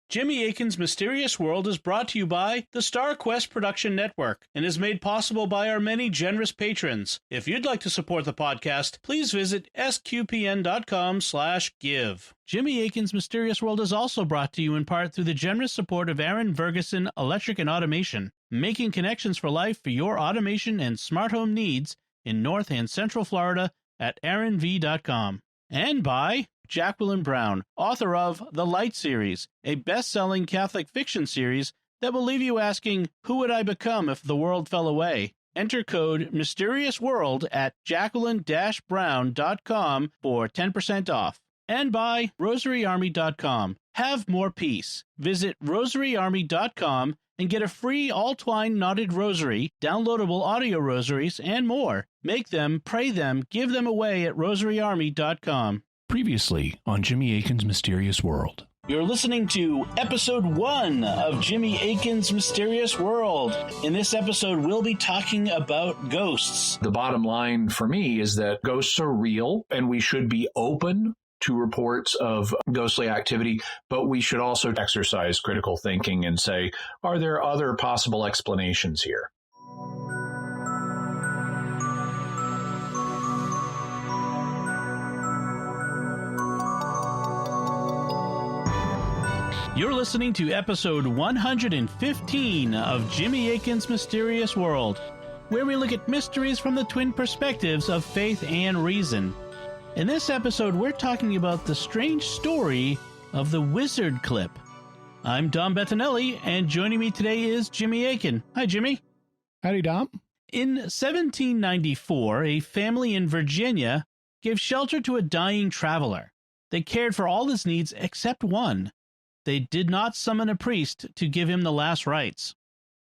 Jimmy Akin's Mysterious World is brought to you by the Star Quest Production Network and is made possible by our many generous patrons. If you'd like to support the podcast, please visit sqpn.com/give. Jimmy Akin's Mysterious World is also brought to you in part through the generous support of Aaron Vergeson Electric and Automation, making connections for life for your automation and smart home needs in North and Central Florida at aaronv.com. And by Jacqueline Brown, author of The Light Series, a best-selling Catholic fiction series that will leave you asking, who would I become if the world fell away? Enter code MysteriousWorld at jacqueline-brown.com for 10% off. And by RosaryArmy.com. Have more peace. Visit RosaryArmy.com and get a free all-twine knotted rosary, downloadable audio rosaries, and more. Make them, pray them, give them away at RosaryArmy.com. Previously on Jimmy Akin's Mysterious World. You're listening to Episode 1 of Jimmy Akin's Mysterious World. In this episode, we'll be talking about ghosts. The bottom line for me is that ghosts are real, and we should be open to reports of ghostly activity, but we should also exercise critical thinking and say, are there other possible explanations here? You're listening to episode 115 of Jimmy Akin's Mysterious World, where we look at mysteries from the twin perspectives of faith and reason. In this episode, we're talking about the strange story of the wizard clip. I'm Dom Bettinelli, and joining me today is Jimmy Akin. Hi, Jimmy. Howdy, Dom. In 1794, a family in Virginia gave shelter to a dying traveler. They cared for all his needs except one. They did not summon a priest to give him the last rites.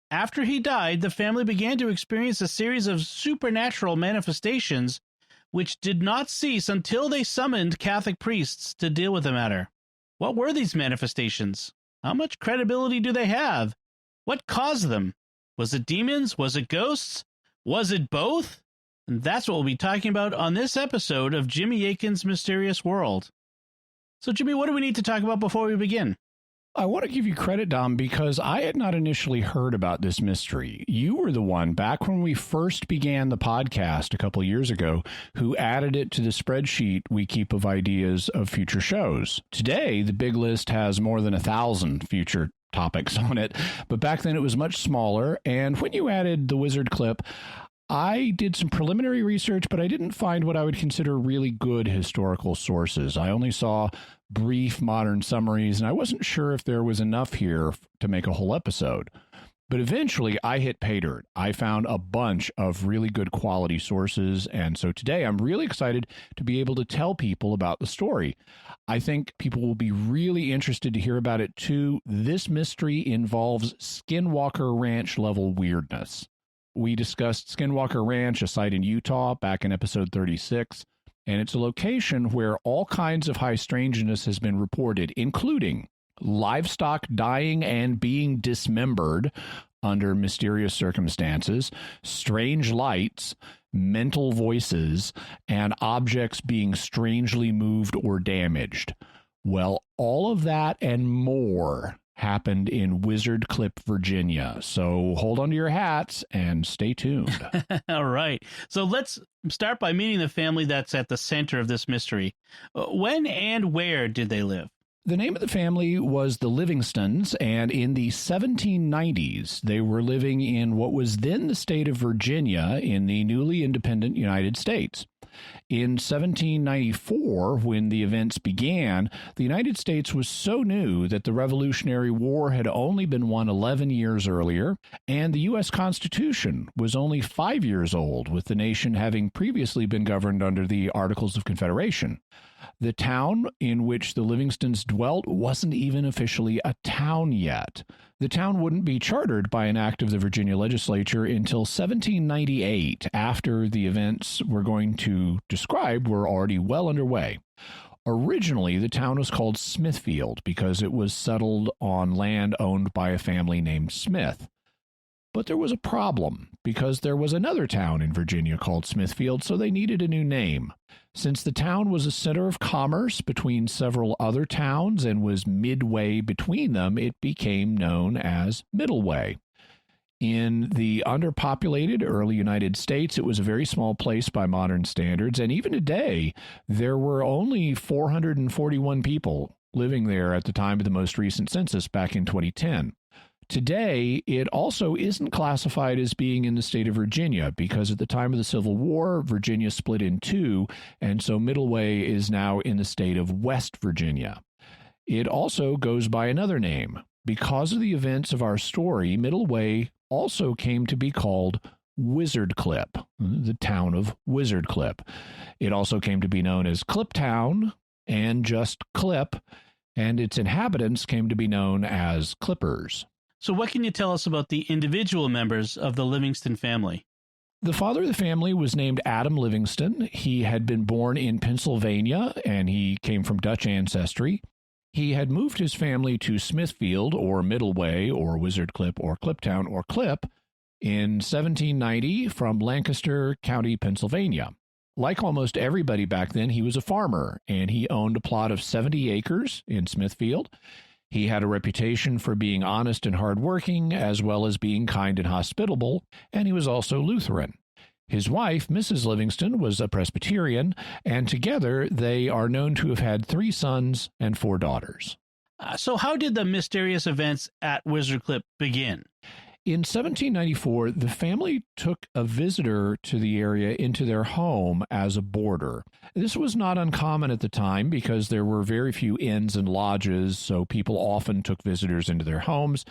After he died, the family began to experience a series of supernatural manifestations which did not cease until they summoned Catholic priests to deal with the matter. What were these manifestations? How much credibility do they have? What caused them? Was it demons? Was it ghosts? Was it both? And that's what we'll be talking about on this episode of Jimmy Akin's Mysterious World. So, Jimmy, what do we need to talk about before we begin? I want to give you credit, Dom, because I had not initially heard about this mystery. You were the one, back when we first began the podcast a couple of years ago, who added it to the spreadsheet we keep of ideas of future shows. Today, the big list has more than 1,000 future topics on it, but back then it was much smaller, and when you added the wizard clip, I did some preliminary research, but I didn't find what I would consider really good historical sources. I only saw brief modern summaries, and I wasn't sure if there was enough here to make a whole episode. But eventually, I hit pay dirt. I found a bunch of really good quality sources, and so today I'm really excited to be able to tell people about the story. I think people will be really interested to hear about it, too. This mystery involves Skinwalker Ranch level weirdness. We discussed Skinwalker Ranch, a site in Utah, back in episode 36, and it's a location where all kinds of high strangeness has been reported, including livestock dying and being dismembered under mysterious circumstances, strange lights, mental voices, and objects being strangely moved or damaged. Well, all of that and more happened in Wizard Clip, Virginia. So hold on to your hats and stay tuned. All right. So let's start by meeting the family that's at the center of this mystery. When and where did they live? The name of the family was the Livingstons, and in the 1790s, they were living in what was then the state of Virginia in the newly independent United States. In 1794, when the events began, the United States was so new that the Revolutionary War had only been won 11 years earlier, and the U.S. Constitution was only 5 years old, with the nation having previously been governed under the Articles of Confederation. The town in which the Livingstons dwelt wasn't even officially a town yet. The town wouldn't be chartered by an act of the Virginia legislature until 1798, after the events we're going to describe were already well underway. Originally, the town was called Smithfield because it was settled on land owned by a family named Smith. But there was a problem, because there was another town in Virginia called Smithfield, so they needed a new name. Since the town was a center of commerce between several other towns and was midway between them, it became known as Middleway. In the underpopulated early United States, it was a very small place by modern standards, and even today, there were only 441 people living there at the time of the most recent census back in 2010. Today, it also isn't classified as being in the state of Virginia because at the time of the Civil War, Virginia split in two, and so Middleway is now in the state of West Virginia. It also goes by another name. Because of the events of our story, Middleway also came to be called Wizard Clip, the town of Wizard Clip. It also came to be known as Cliptown and just Clip, and its inhabitants came to be known as Clippers. So what can you tell us about the individual members of the Livingston family? The father of the family was named Adam Livingston. He had been born in Pennsylvania, and he came from Dutch ancestry. He had moved his family to Smithfield, or Middleway, or Wizard Clip, or Cliptown, or Clip, in 1790 from Lancaster County, Pennsylvania. Like almost everybody back then, he was a farmer, and he owned a plot of 70 acres in Smithfield. He had a reputation for being honest and hardworking, as well as being kind and hospitable, and he was also Lutheran. His wife, Mrs. Livingston, was a Presbyterian, and together they are known to have had 3 sons and 4 daughters. So how did the mysterious events at Wizard Clip begin? In 1794, the family took a visitor to the area into their home as a boarder. This was not uncommon at the time because there were very few inns and lodges, so people often took visitors into their homes.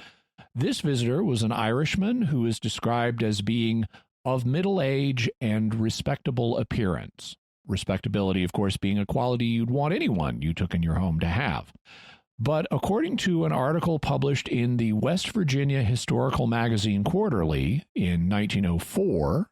This visitor was an Irishman who is described as being of middle age and respectable appearance. Respectability, of course, being a quality you'd want anyone you took in your home to have. But according to an article published in the West Virginia Historical Magazine Quarterly in 1904,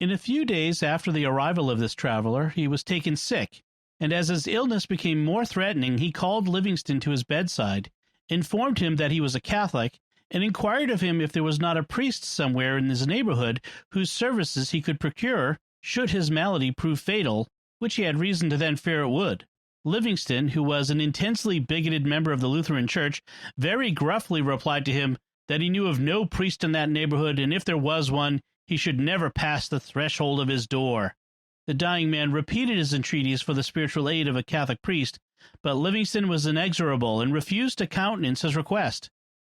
in a few days after the arrival of this traveler, he was taken sick, and as his illness became more threatening, he called Livingston to his bedside, informed him that he was a Catholic, and inquired of him if there was not a priest somewhere in his neighborhood whose services he could procure should his malady prove fatal, which he had reason to then fear it would. Livingston, who was an intensely bigoted member of the Lutheran Church, very gruffly replied to him that he knew of no priest in that neighborhood, and if there was one, he should never pass the threshold of his door. The dying man repeated his entreaties for the spiritual aid of a Catholic priest, but Livingston was inexorable and refused to countenance his request.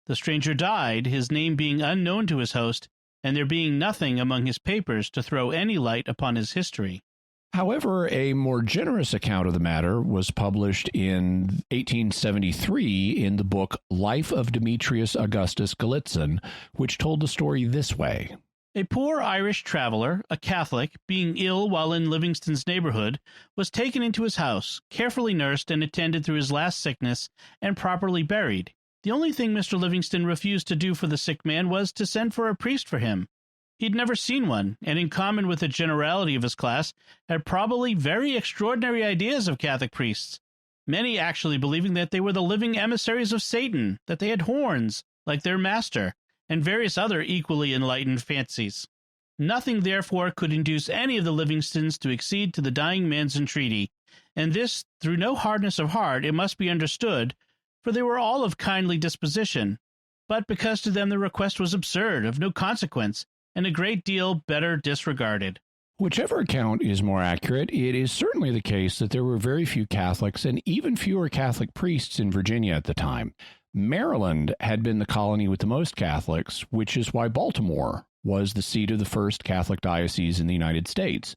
The stranger died, his name being unknown to his host, and there being nothing among his papers to throw any light upon his history. However, a more generous account of the matter was published in 1873 in the book Life of Demetrius Augustus Galetson, which told the story this way. A poor Irish traveler, a Catholic, being ill while in Livingston's neighborhood, was taken into his house, carefully nursed and attended through his last sickness, and properly buried. The only thing Mr. Livingston refused to do for the sick man was to send for a priest for him. He'd never seen one, and in common with the generality of his class, had probably very extraordinary ideas of Catholic priests, many actually believing that they were the living emissaries of Satan, that they had horns, like their master, and various other equally enlightened fancies. Nothing, therefore, could induce any of the Livingstons to accede to the dying man's entreaty, and this through no hardness of heart, it must be understood, for they were all of kindly disposition, but because to them the request was absurd, of no consequence, and a great deal better disregarded. Whichever account is more accurate, it is certainly the case that there were very few Catholics and even fewer Catholic priests in Virginia at the time. Maryland had been the colony with the most Catholics, which is why Baltimore was the seat of the first Catholic diocese in the United States.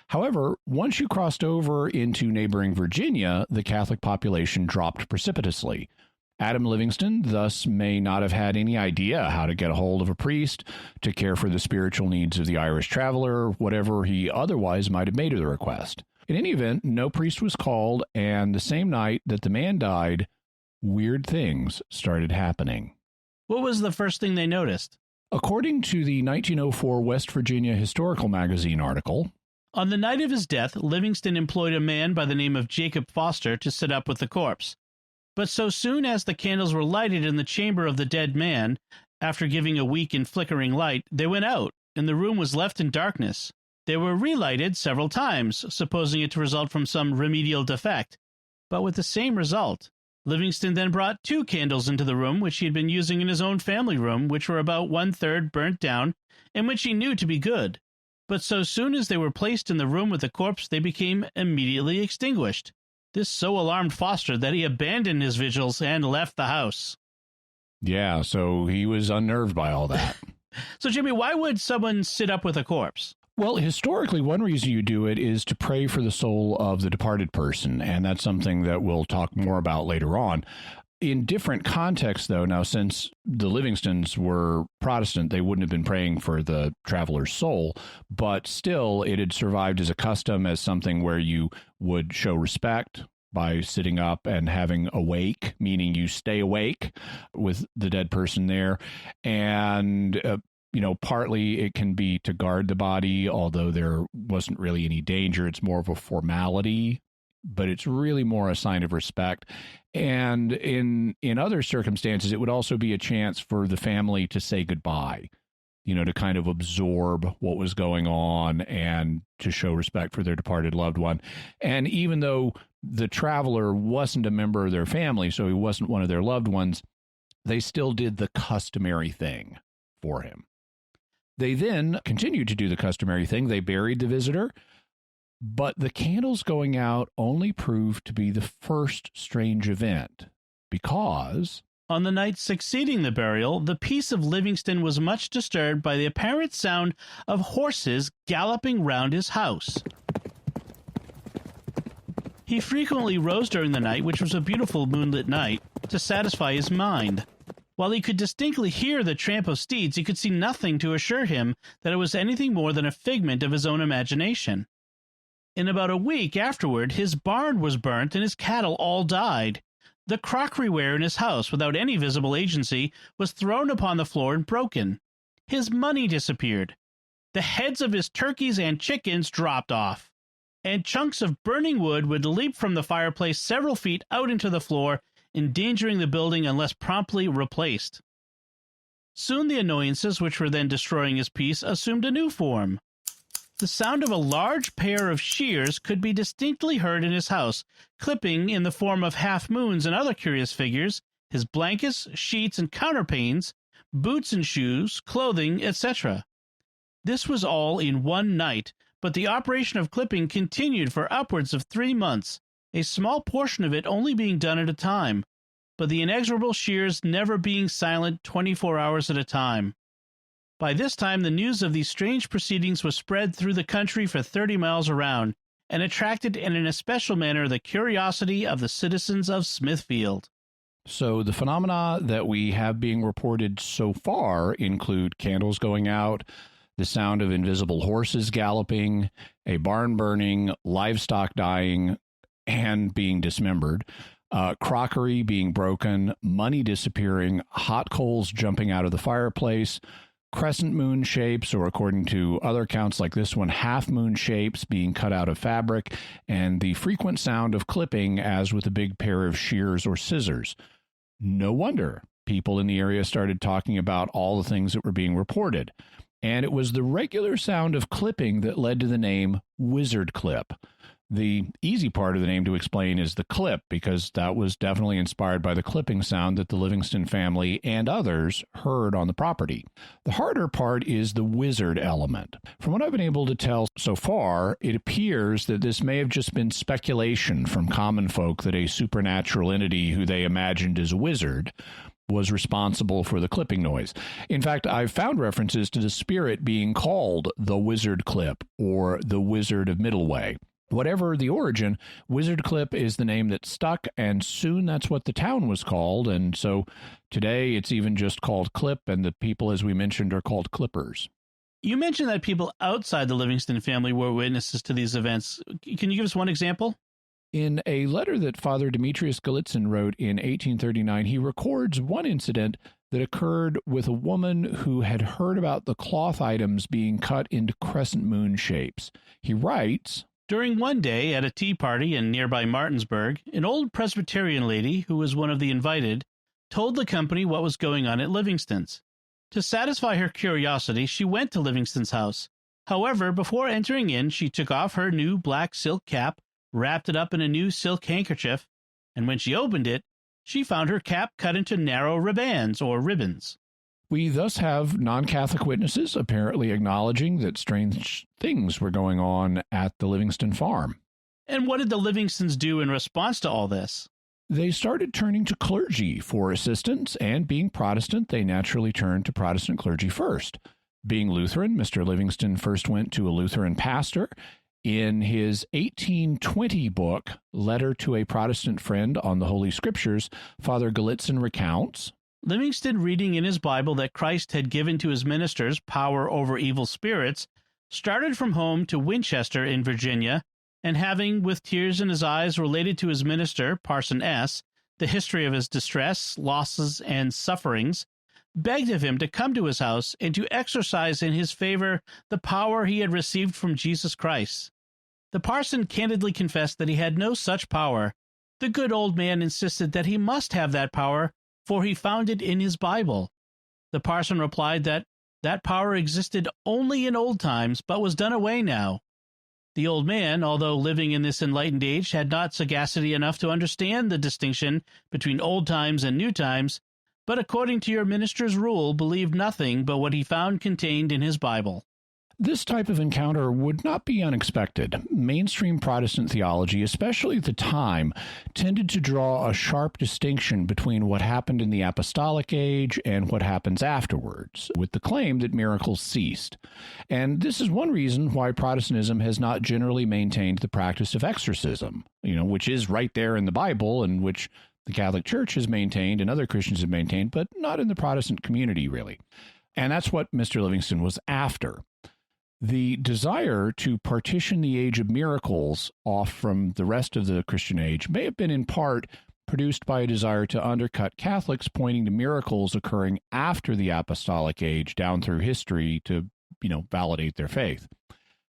However, once you crossed over into neighboring Virginia, the Catholic population dropped precipitously. Adam Livingston thus may not have had any idea how to get a hold of a priest to care for the spiritual needs of the Irish traveler, whatever he otherwise might have made of the request. In any event, no priest was called, and the same night that the man died, weird things started happening. What was the first thing they noticed? According to the 1904 West Virginia Historical Magazine article, on the night of his death, Livingston employed a man by the name of Jacob Foster to sit up with the corpse. But so soon as the candles were lighted in the chamber of the dead man, After giving a weak and flickering light, they went out, and the room was left in darkness. They were relighted several times, supposing it to result from some remedial defect, but with the same result. Livingston then brought 2 candles into the room, which he had been using in his own family room, which were about 1/3 burnt down, and which he knew to be good. But so soon as they were placed in the room with the corpse, they became immediately extinguished. This so alarmed Foster that he abandoned his vigils and left the house. Yeah, so he was unnerved by all that. So, Jimmy, why would someone sit up with a corpse? Well, historically, one reason you do it is to pray for the soul of the departed person, and that's something that we'll talk more about later on. In different contexts, though, now, since the Livingstons were Protestant, they wouldn't have been praying for the traveler's soul, but still, it had survived as a custom, as something where you would show respect by sitting up and having a wake, meaning you stay awake with the dead person there, and partly it can be to guard the body, although there wasn't really any danger. It's more of a formality, but it's really more a sign of respect. And in other circumstances, it would also be a chance for the family to say goodbye, to kind of absorb what was going on and to show respect for their departed loved one. And even though the traveler wasn't a member of their family, so he wasn't one of their loved ones, they still did the customary thing for him. They then continued to do the customary thing. They buried the visitor, but the candles going out only proved to be the first strange event, because on the night succeeding the burial, the peace of Livingston was much disturbed by the apparent sound of horses galloping round his house. He frequently rose during the night, which was a beautiful moonlit night, to satisfy his mind. While he could distinctly hear the tramp of steeds, he could see nothing to assure him that it was anything more than a figment of his own imagination. In about a week afterward, his barn was burnt and his cattle all died. The crockeryware in his house, without any visible agency, was thrown upon the floor and broken. His money disappeared. The heads of his turkeys and chickens dropped off, and chunks of burning wood would leap from the fireplace several feet out into the floor, endangering the building unless promptly replaced. Soon the annoyances which were then destroying his peace assumed a new form. The sound of a large pair of shears could be distinctly heard in his house, clipping in the form of half-moons and other curious figures, his blankets, sheets, and counterpanes, boots and shoes, clothing, etc. This was all in one night, but the operation of clipping continued for upwards of 3 months, a small portion of it only being done at a time, but the inexorable shears never being silent 24 hours at a time. By this time, the news of these strange proceedings was spread through the country for 30 miles around, and attracted in an especial manner the curiosity of the citizens of Smithfield. So the phenomena that we have being reported so far include candles going out, the sound of invisible horses galloping, a barn burning, livestock dying and being dismembered, crockery being broken, money disappearing, hot coals jumping out of the fireplace, crescent moon shapes, or according to other accounts like this one, half moon shapes being cut out of fabric, and the frequent sound of clipping as with a big pair of shears or scissors. No wonder people in the area started talking about all the things that were being reported. And it was the regular sound of clipping that led to the name Wizard Clip. The easy part of the name to explain is the clip, because that was definitely inspired by the clipping sound that the Livingston family and others heard on the property. The harder part is the wizard element. From what I've been able to tell so far, it appears that this may have just been speculation from common folk that a supernatural entity who they imagined as a wizard was responsible for the clipping noise. In fact, I've found references to the spirit being called the Wizard Clip or the Wizard of Middleway. Whatever the origin, Wizard Clip is the name that stuck, and soon that's what the town was called, and so today it's even just called Clip, and the people, as we mentioned, are called Clippers. You mentioned that people outside the Livingston family were witnesses to these events. Can you give us one example? In a letter that Father Demetrius Galetson wrote in 1839, he records one incident that occurred with a woman who had heard about the cloth items being cut into crescent moon shapes. He writes, "During one day at a tea party in nearby Martinsburg, an old Presbyterian lady, who was one of the invited, told the company what was going on at Livingston's. To satisfy her curiosity, she went to Livingston's house. However, before entering in, she took off her new black silk cap, wrapped it up in a new silk handkerchief, and when she opened it, she found her cap cut into narrow ribands or ribbons. We thus have non-Catholic witnesses apparently acknowledging that strange things were going on at the Livingston farm. And what did the Livingstons do in response to all this? They started turning to clergy for assistance, and being Protestant, they naturally turned to Protestant clergy first. Being Lutheran, Mr. Livingston first went to a Lutheran pastor. In his 1820 book, Letter to a Protestant Friend on the Holy Scriptures, Father Galetson recounts, Livingston, reading in his Bible that Christ had given to his ministers power over evil spirits, started from home to Winchester in Virginia, and having, with tears in his eyes, related to his minister, Parson S., the history of his distress, losses, and sufferings, begged of him to come to his house and to exercise in his favor the power he had received from Jesus Christ. The parson candidly confessed that he had no such power. The good old man insisted that he must have that power, for he found it in his Bible. The parson replied that that power existed only in old times, but was done away now. The old man, although living in this enlightened age, had not sagacity enough to understand the distinction between old times and new times, but according to your minister's rule, believed nothing but what he found contained in his Bible. This type of encounter would not be unexpected. Mainstream Protestant theology, especially at the time, tended to draw a sharp distinction between what happened in the apostolic age and what happens afterwards, with the claim that miracles ceased. And this is one reason why Protestantism has not generally maintained the practice of exorcism, which is right there in the Bible and which the Catholic Church has maintained and other Christians have maintained, but not in the Protestant community, really. And that's what Mr. Livingston was after. The desire to partition the age of miracles off from the rest of the Christian age may have been in part produced by a desire to undercut Catholics pointing to miracles occurring after the apostolic age down through history to, validate their faith.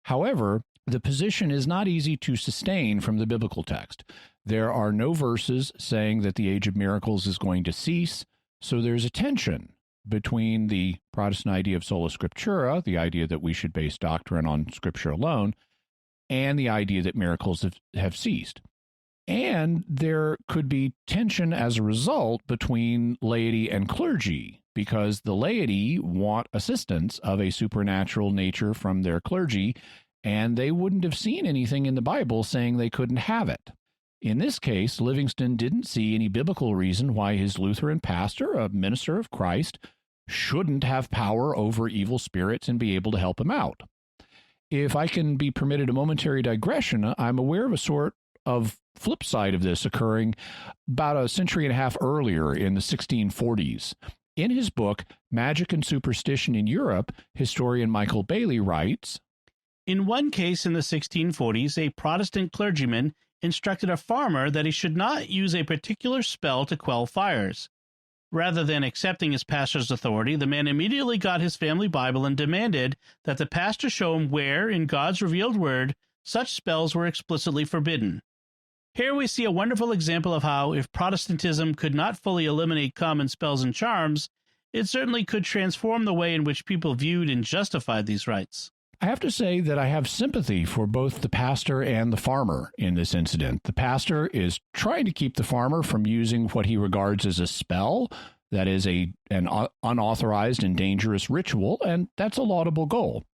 However, the position is not easy to sustain from the biblical text. There are no verses saying that the age of miracles is going to cease, so there's a tension between the Protestant idea of sola scriptura, the idea that we should base doctrine on Scripture alone, and the idea that miracles have ceased. And there could be tension as a result between laity and clergy, because the laity want assistance of a supernatural nature from their clergy, and they wouldn't have seen anything in the Bible saying they couldn't have it. In this case, Livingston didn't see any biblical reason why his Lutheran pastor, a minister of Christ, shouldn't have power over evil spirits and be able to help him out. If I can be permitted a momentary digression, I'm aware of a sort of flip side of this occurring about a century and a half earlier in the 1640s. In his book, Magic and Superstition in Europe, historian Michael Bailey writes, In one case in the 1640s, a Protestant clergyman instructed a farmer that he should not use a particular spell to quell fires. Rather than accepting his pastor's authority, the man immediately got his family Bible and demanded that the pastor show him where, in God's revealed word, such spells were explicitly forbidden. Here we see a wonderful example of how, if Protestantism could not fully eliminate common spells and charms, it certainly could transform the way in which people viewed and justified these rites. I have to say that I have sympathy for both the pastor and the farmer in this incident. The pastor is trying to keep the farmer from using what he regards as a spell, that is an unauthorized and dangerous ritual, and that's a laudable goal.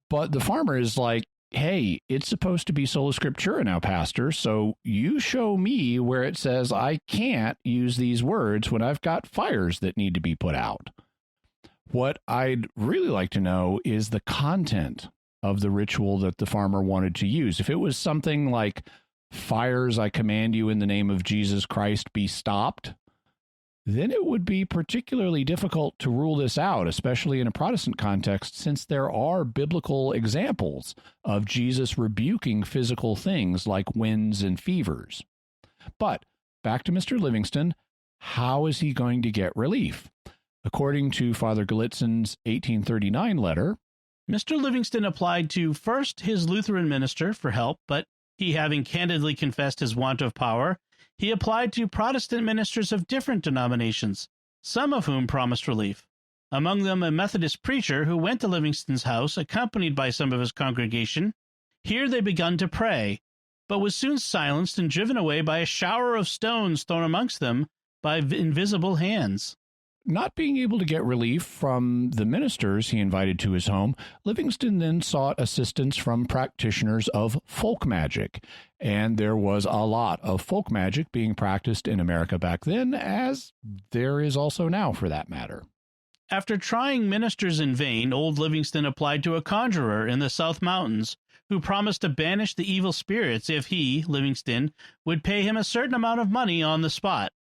But the farmer is like, hey, it's supposed to be sola scriptura now, pastor, so you show me where it says I can't use these words when I've got fires that need to be put out. What I'd really like to know is the content of the ritual that the farmer wanted to use. If it was something like, fires, I command you in the name of Jesus Christ, be stopped, then it would be particularly difficult to rule this out, especially in a Protestant context, since there are biblical examples of Jesus rebuking physical things like winds and fevers. But back to Mr. Livingston, how is he going to get relief? According to Father Galetson's 1839 letter, Mr. Livingston applied to first his Lutheran minister for help, but he having candidly confessed his want of power, he applied to Protestant ministers of different denominations, some of whom promised relief. among them a Methodist preacher who went to Livingston's house accompanied by some of his congregation. Here they begun to pray, but was soon silenced and driven away by a shower of stones thrown amongst them by invisible hands. Not being able to get relief from the ministers he invited to his home, Livingston then sought assistance from practitioners of folk magic. And there was a lot of folk magic being practiced in America back then, as there is also now for that matter. After trying ministers in vain, old Livingston applied to a conjurer in the South Mountains, who promised to banish the evil spirits if he, Livingston, would pay him a certain amount of money on the spot.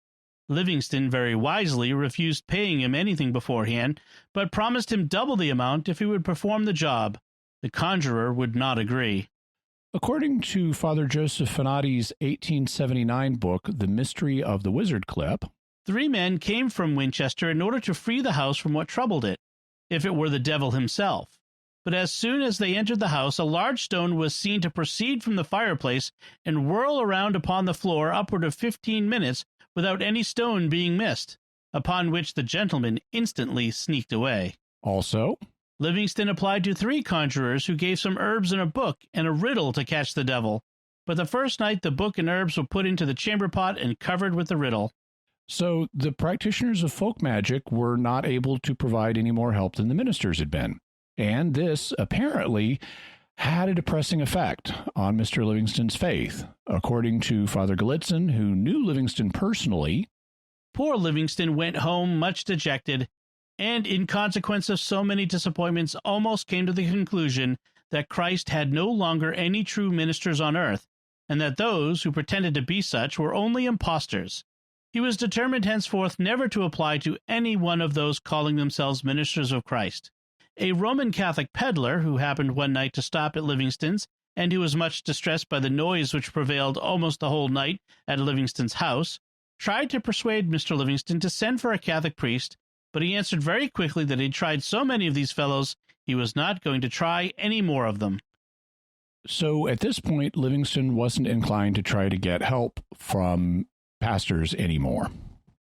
Livingston very wisely refused paying him anything beforehand, but promised him double the amount if he would perform the job. The conjurer would not agree. According to Father Joseph Fanati's 1879 book, The Mystery of the Wizard Clip, 3 men came from Winchester in order to free the house from what troubled it, if it were the devil himself. But as soon as they entered the house, a large stone was seen to proceed from the fireplace and whirl around upon the floor upward of 15 minutes without any stone being missed, upon which the gentleman instantly sneaked away. Also, Livingston applied to 3 conjurers who gave some herbs and a book and a riddle to catch the devil. But the first night the book and herbs were put into the chamber pot and covered with the riddle. So the practitioners of folk magic were not able to provide any more help than the ministers had been. And this apparently had a depressing effect on Mr. Livingston's faith. According to Father Galetson, who knew Livingston personally, poor Livingston went home much dejected, and in consequence of so many disappointments almost came to the conclusion that Christ had no longer any true ministers on earth, and that those who pretended to be such were only impostors. He was determined henceforth never to apply to any one of those calling themselves ministers of Christ. A Roman Catholic peddler, who happened one night to stop at Livingston's, and who was much distressed by the noise which prevailed almost the whole night at Livingston's house, tried to persuade Mr. Livingston to send for a Catholic priest, but he answered very quickly that he'd tried so many of these fellows, he was not going to try any more of them. So at this point, Livingston wasn't inclined to try to get help from pastors anymore.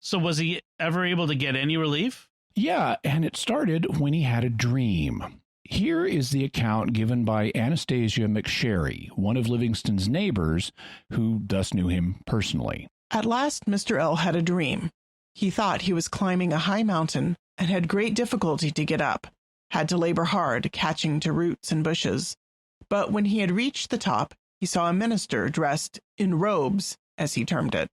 So was he ever able to get any relief? Yeah, and it started when he had a dream. Here is the account given by Anastasia McSherry, one of Livingston's neighbors, who thus knew him personally. At last, Mr. L. had a dream. He thought he was climbing a high mountain and had great difficulty to get up, had to labor hard, catching to roots and bushes. But when he had reached the top, he saw a minister dressed in robes, as he termed it.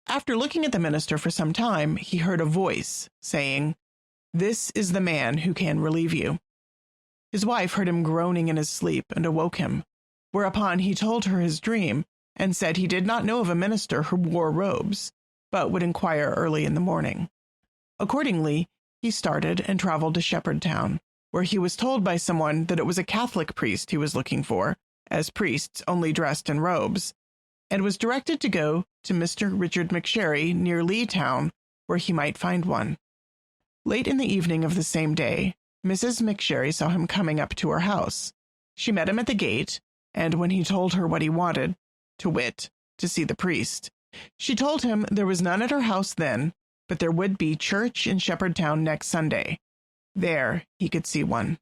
After looking at the minister for some time, he heard a voice saying, "This is the man who can relieve you." His wife heard him groaning in his sleep and awoke him, whereupon he told her his dream and said he did not know of a minister who wore robes, but would inquire early in the morning. Accordingly, he started and traveled to Shepherdtown, where he was told by someone that it was a Catholic priest he was looking for, as priests only dressed in robes, and was directed to go to Mr. Richard McSherry near Leetown, where he might find one. Late in the evening of the same day, Mrs. McSherry saw him coming up to her house. She met him at the gate, and when he told her what he wanted, to wit, to see the priest, she told him there was none at her house then, but there would be church in Shepherdtown next Sunday. There he could see one.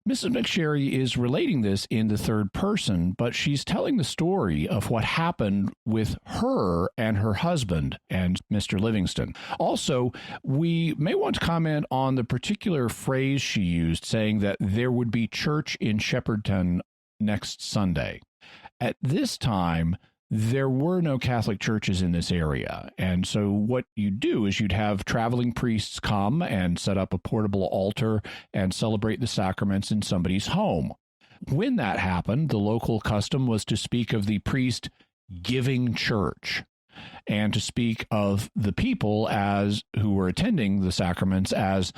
Mrs. McSherry is relating this in the third person, but she's telling the story of what happened with her and her husband and Mr. Livingston. Also, we may want to comment on the particular phrase she used, saying that there would be church in Shepherdton next Sunday. At this time, there were no Catholic churches in this area. And so what you'd do is you'd have traveling priests come and set up a portable altar and celebrate the sacraments in somebody's home. When that happened, the local custom was to speak of the priest giving church and to speak of the people as who were attending the sacraments as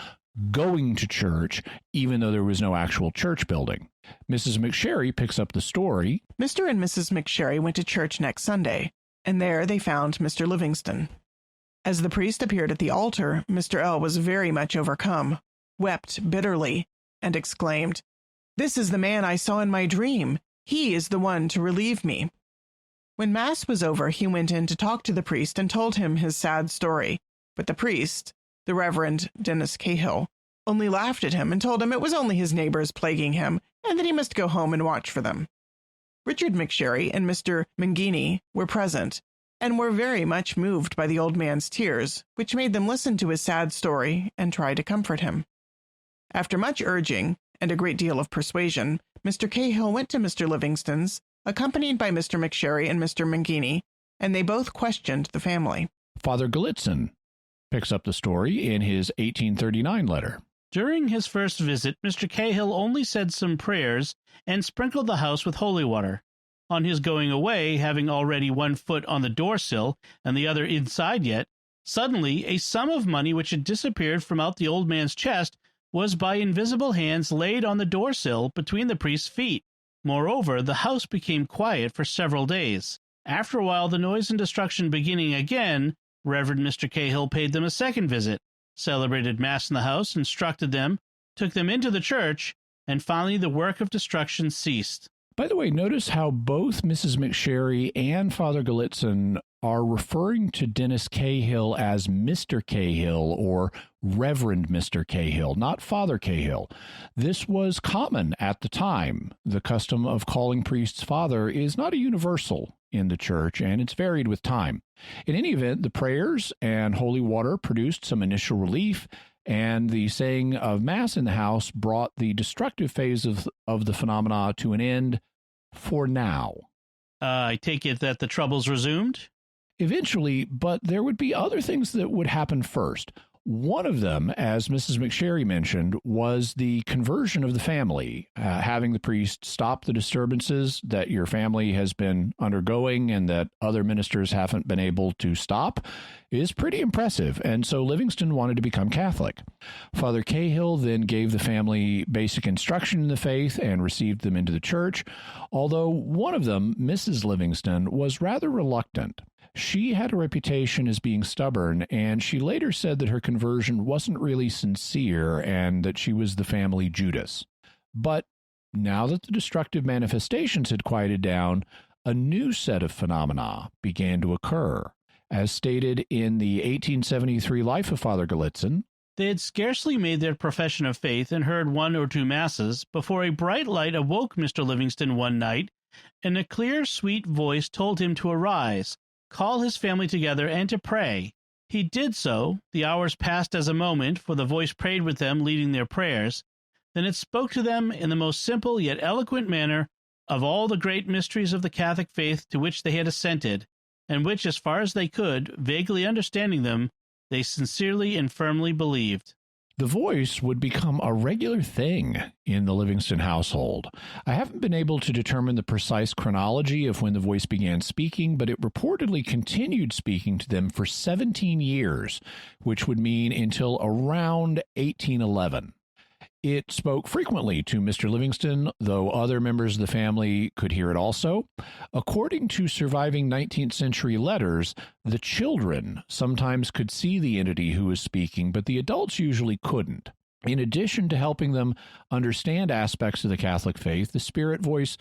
going to church, even though there was no actual church building. Mrs. McSherry picks up the story. Mr. and Mrs. McSherry went to church next Sunday, and there they found Mr. Livingston. As the priest appeared at the altar, Mr. L. was very much overcome, wept bitterly, and exclaimed, "This is the man I saw in my dream. He is the one to relieve me." When Mass was over, he went in to talk to the priest and told him his sad story, but the priest, the Reverend Dennis Cahill, only laughed at him and told him it was only his neighbors plaguing him and that he must go home and watch for them. Richard McSherry and Mr. Mangini were present and were very much moved by the old man's tears, which made them listen to his sad story and try to comfort him. After much urging and a great deal of persuasion, Mr. Cahill went to Mr. Livingston's, accompanied by Mr. McSherry and Mr. Mangini, and they both questioned the family. Father Galitzin picks up the story in his 1839 letter. During his first visit, Mr. Cahill only said some prayers and sprinkled the house with holy water. On his going away, having already one foot on the door-sill and the other inside yet, suddenly a sum of money which had disappeared from out the old man's chest was by invisible hands laid on the door-sill between the priest's feet. Moreover, the house became quiet for several days. After a while, the noise and destruction beginning again, Reverend Mr. Cahill paid them a second visit, celebrated Mass in the house, instructed them, took them into the church, and finally the work of destruction ceased. By the way, notice how both Mrs. McSherry and Father Galitzin are referring to Dennis Cahill as Mr. Cahill or Reverend Mr. Cahill, not Father Cahill. This was common at the time. The custom of calling priests father is not a universal in the church, and it's varied with time. In any event, the prayers and holy water produced some initial relief, and the saying of Mass in the house brought the destructive phase of the phenomena to an end for now. I take it that the troubles resumed? Eventually, but there would be other things that would happen first. One of them, as Mrs. McSherry mentioned, was the conversion of the family, having the priest stop the disturbances that your family has been undergoing and that other ministers haven't been able to stop is pretty impressive, and so Livingston wanted to become Catholic. Father Cahill then gave the family basic instruction in the faith and received them into the church, although one of them, Mrs. Livingston, was rather reluctant. She had a reputation as being stubborn, and she later said that her conversion wasn't really sincere and that she was the family Judas. But now that the destructive manifestations had quieted down, a new set of phenomena began to occur. As stated in the 1873 Life of Father Galitzin, they had scarcely made their profession of faith and heard one or two masses before a bright light awoke Mr. Livingston one night, and a clear, sweet voice told him to arise, call his family together, and to pray. He did so. The hours passed as a moment, for the voice prayed with them, leading their prayers. Then it spoke to them in the most simple yet eloquent manner of all the great mysteries of the Catholic faith to which they had assented, and which, as far as they could, vaguely understanding them, they sincerely and firmly believed. The voice would become a regular thing in the Livingston household. I haven't been able to determine the precise chronology of when the voice began speaking, but it reportedly continued speaking to them for 17 years, which would mean until around 1811. It spoke frequently to Mr. Livingston, though other members of the family could hear it also. According to surviving 19th century letters, the children sometimes could see the entity who was speaking, but the adults usually couldn't. In addition to helping them understand aspects of the Catholic faith, the spirit voice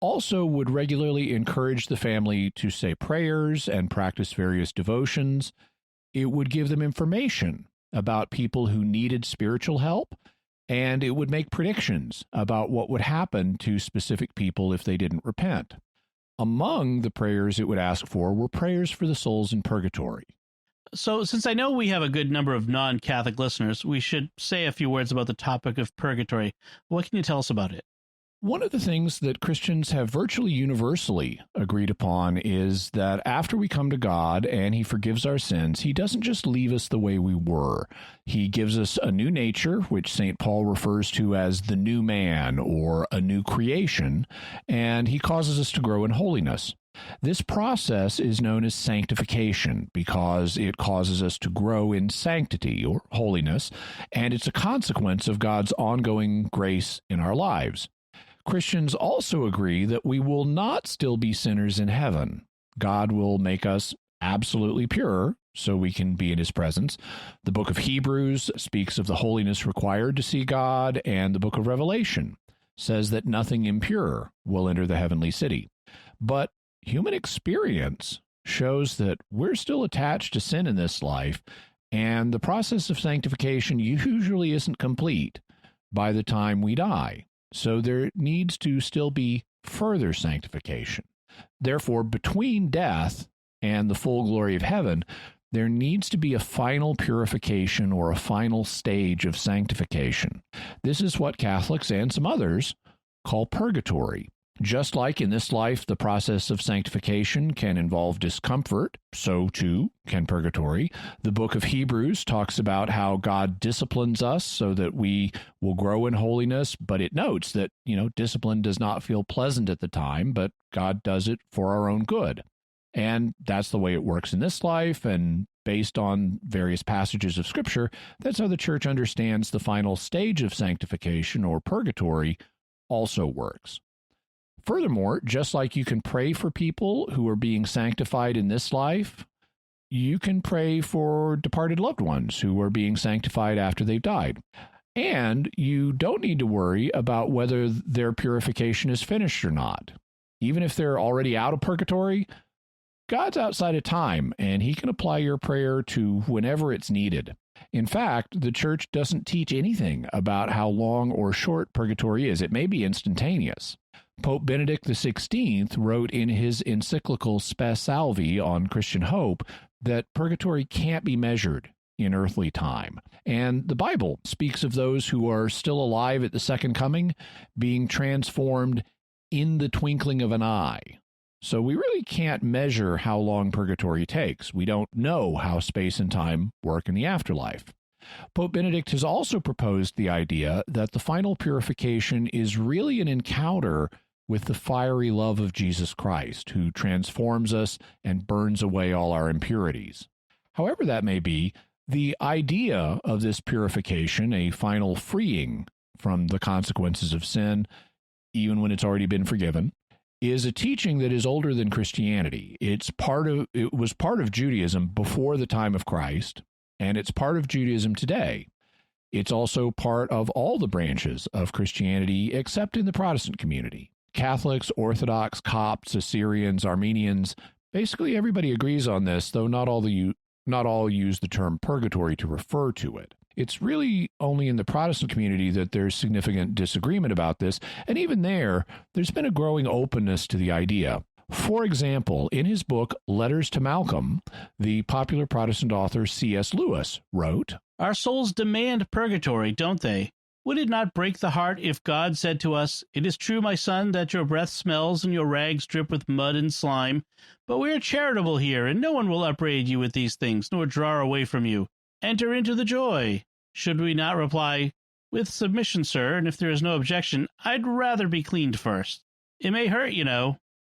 also would regularly encourage the family to say prayers and practice various devotions. It would give them information about people who needed spiritual help, and it would make predictions about what would happen to specific people if they didn't repent. Among the prayers it would ask for were prayers for the souls in purgatory. So, since I know we have a good number of non-Catholic listeners, we should say a few words about the topic of purgatory. What can you tell us about it? One of the things that Christians have virtually universally agreed upon is that after we come to God and He forgives our sins, He doesn't just leave us the way we were. He gives us a new nature, which St. Paul refers to as the new man or a new creation, and He causes us to grow in holiness. This process is known as sanctification because it causes us to grow in sanctity or holiness, and it's a consequence of God's ongoing grace in our lives. Christians also agree that we will not still be sinners in heaven. God will make us absolutely pure so we can be in His presence. The book of Hebrews speaks of the holiness required to see God, and the book of Revelation says that nothing impure will enter the heavenly city. But human experience shows that we're still attached to sin in this life, And the process of sanctification usually isn't complete by the time we die. So there needs to still be further sanctification. Therefore, between death and the full glory of heaven, there needs to be a final purification or a final stage of sanctification. This is what Catholics and some others call purgatory. Just like in this life, the process of sanctification can involve discomfort, so too can purgatory. The book of Hebrews talks about how God disciplines us so that we will grow in holiness, but it notes that, discipline does not feel pleasant at the time, but God does it for our own good. And that's the way it works in this life, and based on various passages of Scripture, that's how the Church understands the final stage of sanctification, or purgatory, also works. Furthermore, just like you can pray for people who are being sanctified in this life, you can pray for departed loved ones who are being sanctified after they've died. And you don't need to worry about whether their purification is finished or not. Even if they're already out of purgatory, God's outside of time, and he can apply your prayer to whenever it's needed. In fact, the Church doesn't teach anything about how long or short purgatory is. It may be instantaneous. Pope Benedict XVI wrote in his encyclical Spe Salvi on Christian hope that purgatory can't be measured in earthly time. And the Bible speaks of those who are still alive at the second coming being transformed in the twinkling of an eye. So we really can't measure how long purgatory takes. We don't know how space and time work in the afterlife. Pope Benedict has also proposed the idea that the final purification is really an encounter with the fiery love of Jesus Christ, who transforms us and burns away all our impurities. However that may be, the idea of this purification, a final freeing from the consequences of sin, even when it's already been forgiven, is a teaching that is older than Christianity. It was part of Judaism before the time of Christ, and it's part of Judaism today. It's also part of all the branches of Christianity except in the Protestant community. Catholics, Orthodox, Copts, Assyrians, Armenians, basically everybody agrees on this, though not all use the term purgatory to refer to it. It's really only in the Protestant community that there's significant disagreement about this, and even there's been a growing openness to the idea. For example, in his book Letters to Malcolm, the popular Protestant author C.S. Lewis wrote, "Our souls demand purgatory, don't they? Would it not break the heart if God said to us, 'It is true, my son, that your breath smells and your rags drip with mud and slime, but we are charitable here, and no one will upbraid you with these things, nor draw away from you. Enter into the joy.' Should we not reply, 'With submission, sir, and if there is no objection, I'd rather be cleaned first. It may hurt,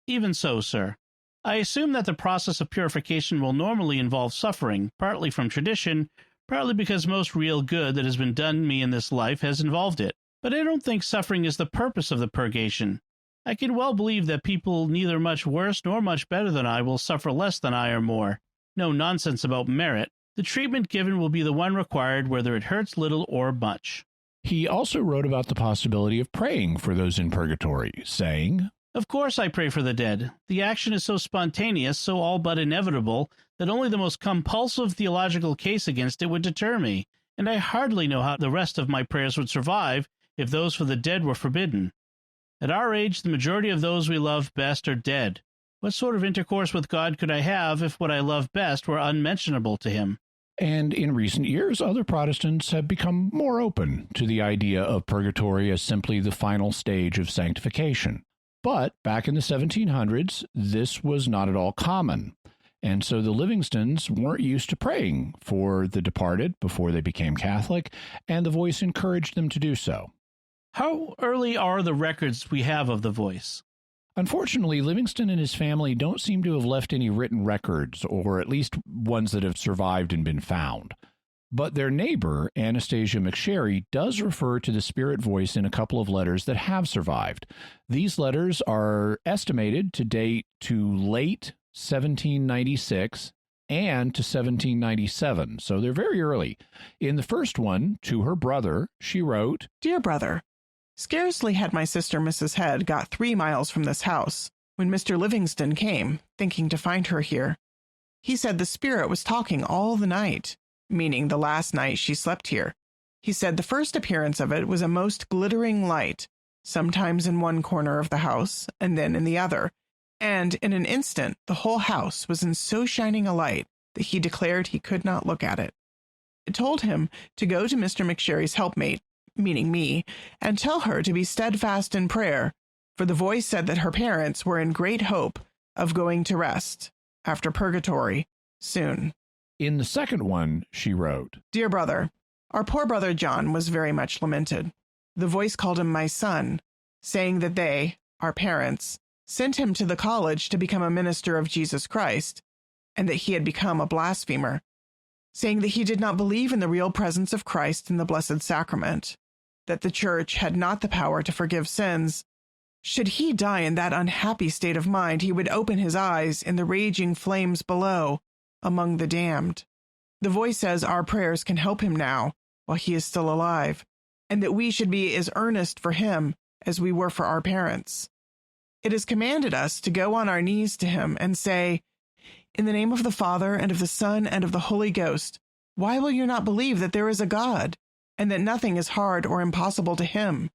Even so, sir. I assume that the process of purification will normally involve suffering, partly from tradition, partly because most real good that has been done me in this life has involved it. But I don't think suffering is the purpose of the purgation. I can well believe that people neither much worse nor much better than I will suffer less than I or more. No nonsense about merit. The treatment given will be the one required, whether it hurts little or much." He also wrote about the possibility of praying for those in purgatory, saying, "Of course I pray for the dead. The action is so spontaneous, so all but inevitable, that only the most compulsive theological case against it would deter me, and I hardly know how the rest of my prayers would survive if those for the dead were forbidden. At our age, the majority of those we love best are dead. What sort of intercourse with God could I have if what I love best were unmentionable to him?" And in recent years, other Protestants have become more open to the idea of purgatory as simply the final stage of sanctification. But back in the 1700s, this was not at all common. And so the Livingstons weren't used to praying for the departed before they became Catholic, and the Voice encouraged them to do so. How early are the records we have of the Voice? Unfortunately, Livingston and his family don't seem to have left any written records, or at least ones that have survived and been found. But their neighbor, Anastasia McSherry, does refer to the spirit voice in a couple of letters that have survived. These letters are estimated to date to late 1796 and to 1797, so they're very early. In the first one, to her brother, she wrote, "Dear brother, scarcely had my sister Mrs. Head got 3 miles from this house when Mr. Livingston came, thinking to find her here. He said the spirit was talking all the night. meaning the last night she slept here. He said the first appearance of it was a most glittering light, sometimes in one corner of the house and then in the other, and in an instant the whole house was in so shining a light that he declared he could not look at it. It told him to go to Mr. McSherry's helpmate, meaning me, and tell her to be steadfast in prayer, for the voice said that her parents were in great hope of going to rest, after Purgatory, soon. In the second one, she wrote, Dear brother, our poor brother John was very much lamented. The voice called him my son, saying that they, our parents, sent him to the college to become a minister of Jesus Christ, and that he had become a blasphemer, saying that he did not believe in the real presence of Christ in the Blessed Sacrament, that the Church had not the power to forgive sins. Should he die in that unhappy state of mind, he would open his eyes in the raging flames below, among the damned. The voice says our prayers can help him now, while he is still alive, and that we should be as earnest for him as we were for our parents. It has commanded us to go on our knees to him and say, In the name of the Father, and of the Son, and of the Holy Ghost, why will you not believe that there is a God, and that nothing is hard or impossible to him,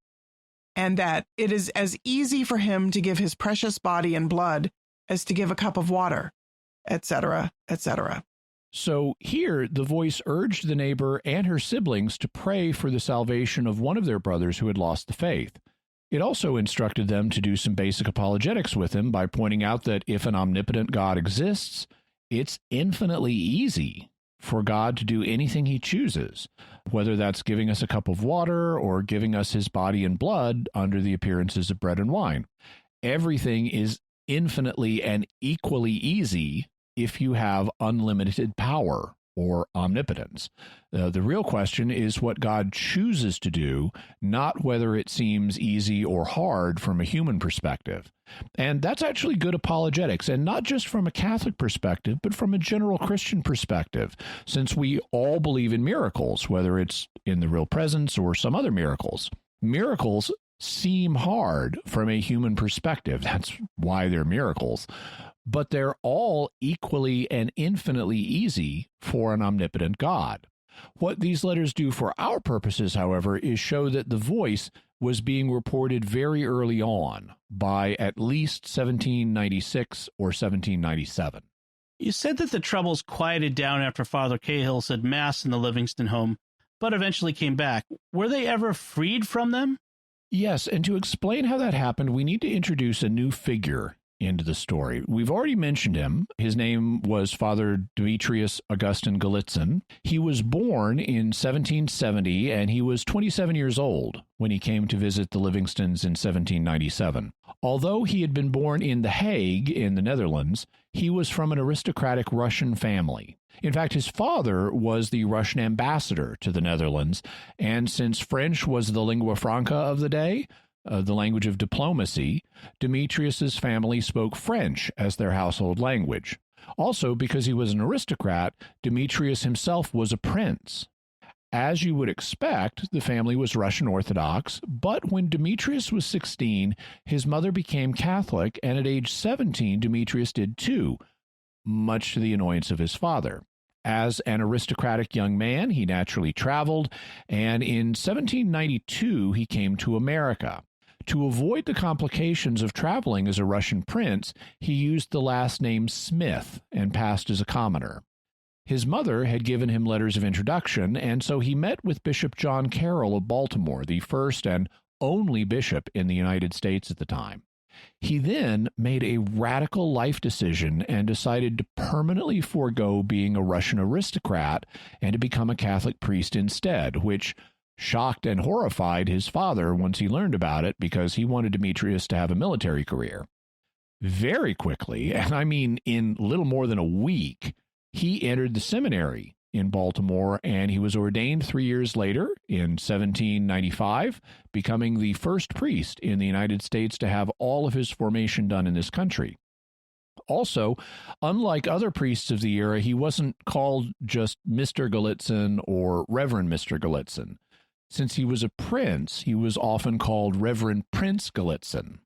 and that it is as easy for him to give his precious body and blood as to give a cup of water, etc., etc. So here, the voice urged the neighbor and her siblings to pray for the salvation of one of their brothers who had lost the faith. It also instructed them to do some basic apologetics with him by pointing out that if an omnipotent God exists, it's infinitely easy for God to do anything he chooses, whether that's giving us a cup of water or giving us his body and blood under the appearances of bread and wine. Everything is infinitely and equally easy if you have unlimited power or omnipotence. The real question is what God chooses to do, not whether it seems easy or hard from a human perspective. And that's actually good apologetics, and not just from a Catholic perspective, but from a general Christian perspective, since we all believe in miracles, whether it's in the real presence or some other miracles. Miracles seem hard from a human perspective. That's why they're miracles. But they're all equally and infinitely easy for an omnipotent God. What these letters do for our purposes, however, is show that the voice was being reported very early on, by at least 1796 or 1797. You said that the troubles quieted down after Father Cahill said Mass in the Livingston home, but eventually came back. Were they ever freed from them? Yes, and to explain how that happened, we need to introduce a new figure into the story. We've already mentioned him. His name was Father Demetrius Augustine Galitzin. He was born in 1770, and he was 27 years old when he came to visit the Livingstons in 1797. Although he had been born in The Hague in the Netherlands, he was from an aristocratic Russian family. In fact, his father was the Russian ambassador to the Netherlands, and since French was the lingua franca of the day, the language of diplomacy, Demetrius's family spoke French as their household language. Also, because he was an aristocrat, Demetrius himself was a prince. As you would expect, the family was Russian Orthodox, but when Demetrius was 16, his mother became Catholic, and at age 17, Demetrius did too, much to the annoyance of his father. As an aristocratic young man, he naturally traveled, and in 1792, he came to America. To avoid the complications of traveling as a Russian prince, he used the last name Smith and passed as a commoner. His mother had given him letters of introduction, and so he met with Bishop John Carroll of Baltimore, the first and only bishop in the United States at the time. He then made a radical life decision and decided to permanently forego being a Russian aristocrat and to become a Catholic priest instead, which shocked and horrified his father once he learned about it because he wanted Demetrius to have a military career. Very quickly, and I mean in little more than a week, he entered the seminary in Baltimore, and he was ordained 3 years later in 1795, becoming the first priest in the United States to have all of his formation done in this country. Also, unlike other priests of the era, he wasn't called just Mr. Galitzin or Reverend Mr. Galitzin. Since he was a prince, he was often called Reverend Prince Galitzin.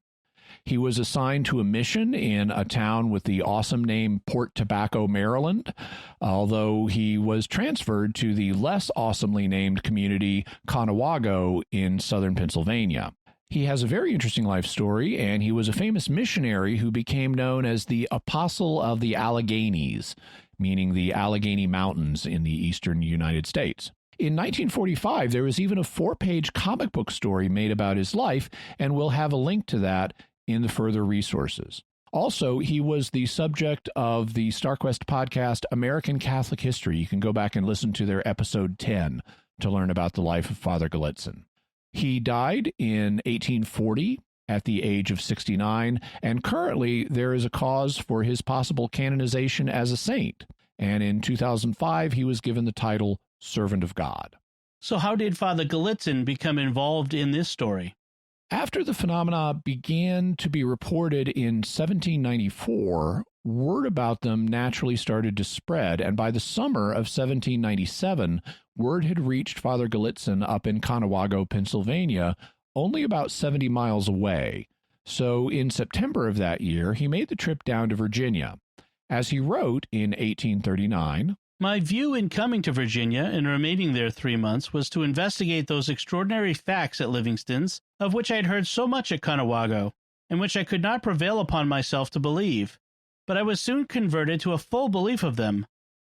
He was assigned to a mission in a town with the awesome name Port Tobacco, Maryland, although he was transferred to the less awesomely named community Conewago in southern Pennsylvania. He has a very interesting life story, and he was a famous missionary who became known as the Apostle of the Alleghenies, meaning the Allegheny Mountains in the eastern United States. In 1945, there was even a 4-page comic book story made about his life, and we'll have a link to that in the further resources. Also, he was the subject of the StarQuest podcast, American Catholic History. You can go back and listen to their episode 10 to learn about the life of Father Galetson. He died in 1840 at the age of 69, and currently there is a cause for his possible canonization as a saint. And in 2005, he was given the title Servant of God. So how did Father Galetson become involved in this story? After the phenomena began to be reported in 1794, word about them naturally started to spread, and by the summer of 1797, word had reached Father Galetson up in Conewago, Pennsylvania, only about 70 miles away. So in September of that year, he made the trip down to Virginia. As he wrote in 1839, "My view in coming to Virginia and remaining there 3 months was to investigate those extraordinary facts at Livingston's, of which I had heard so much at Conewago, and which I could not prevail upon myself to believe. But I was soon converted to a full belief of them.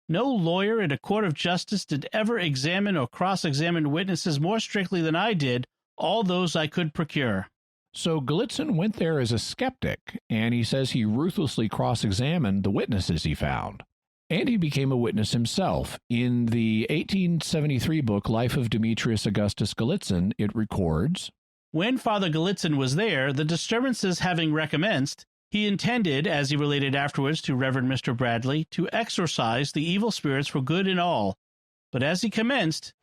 No lawyer in a court of justice did ever examine or cross-examine witnesses more strictly than I did all those I could procure." So Glitzen went there as a skeptic, and he says he ruthlessly cross-examined the witnesses he found. And he became a witness himself. In the 1873 book, Life of Demetrius Augustus Galetson, it records, "When Father Galetson was there, the disturbances having recommenced, he intended, as he related afterwards to Reverend Mr. Bradley, to exorcise the evil spirits for good and all. But as he commenced,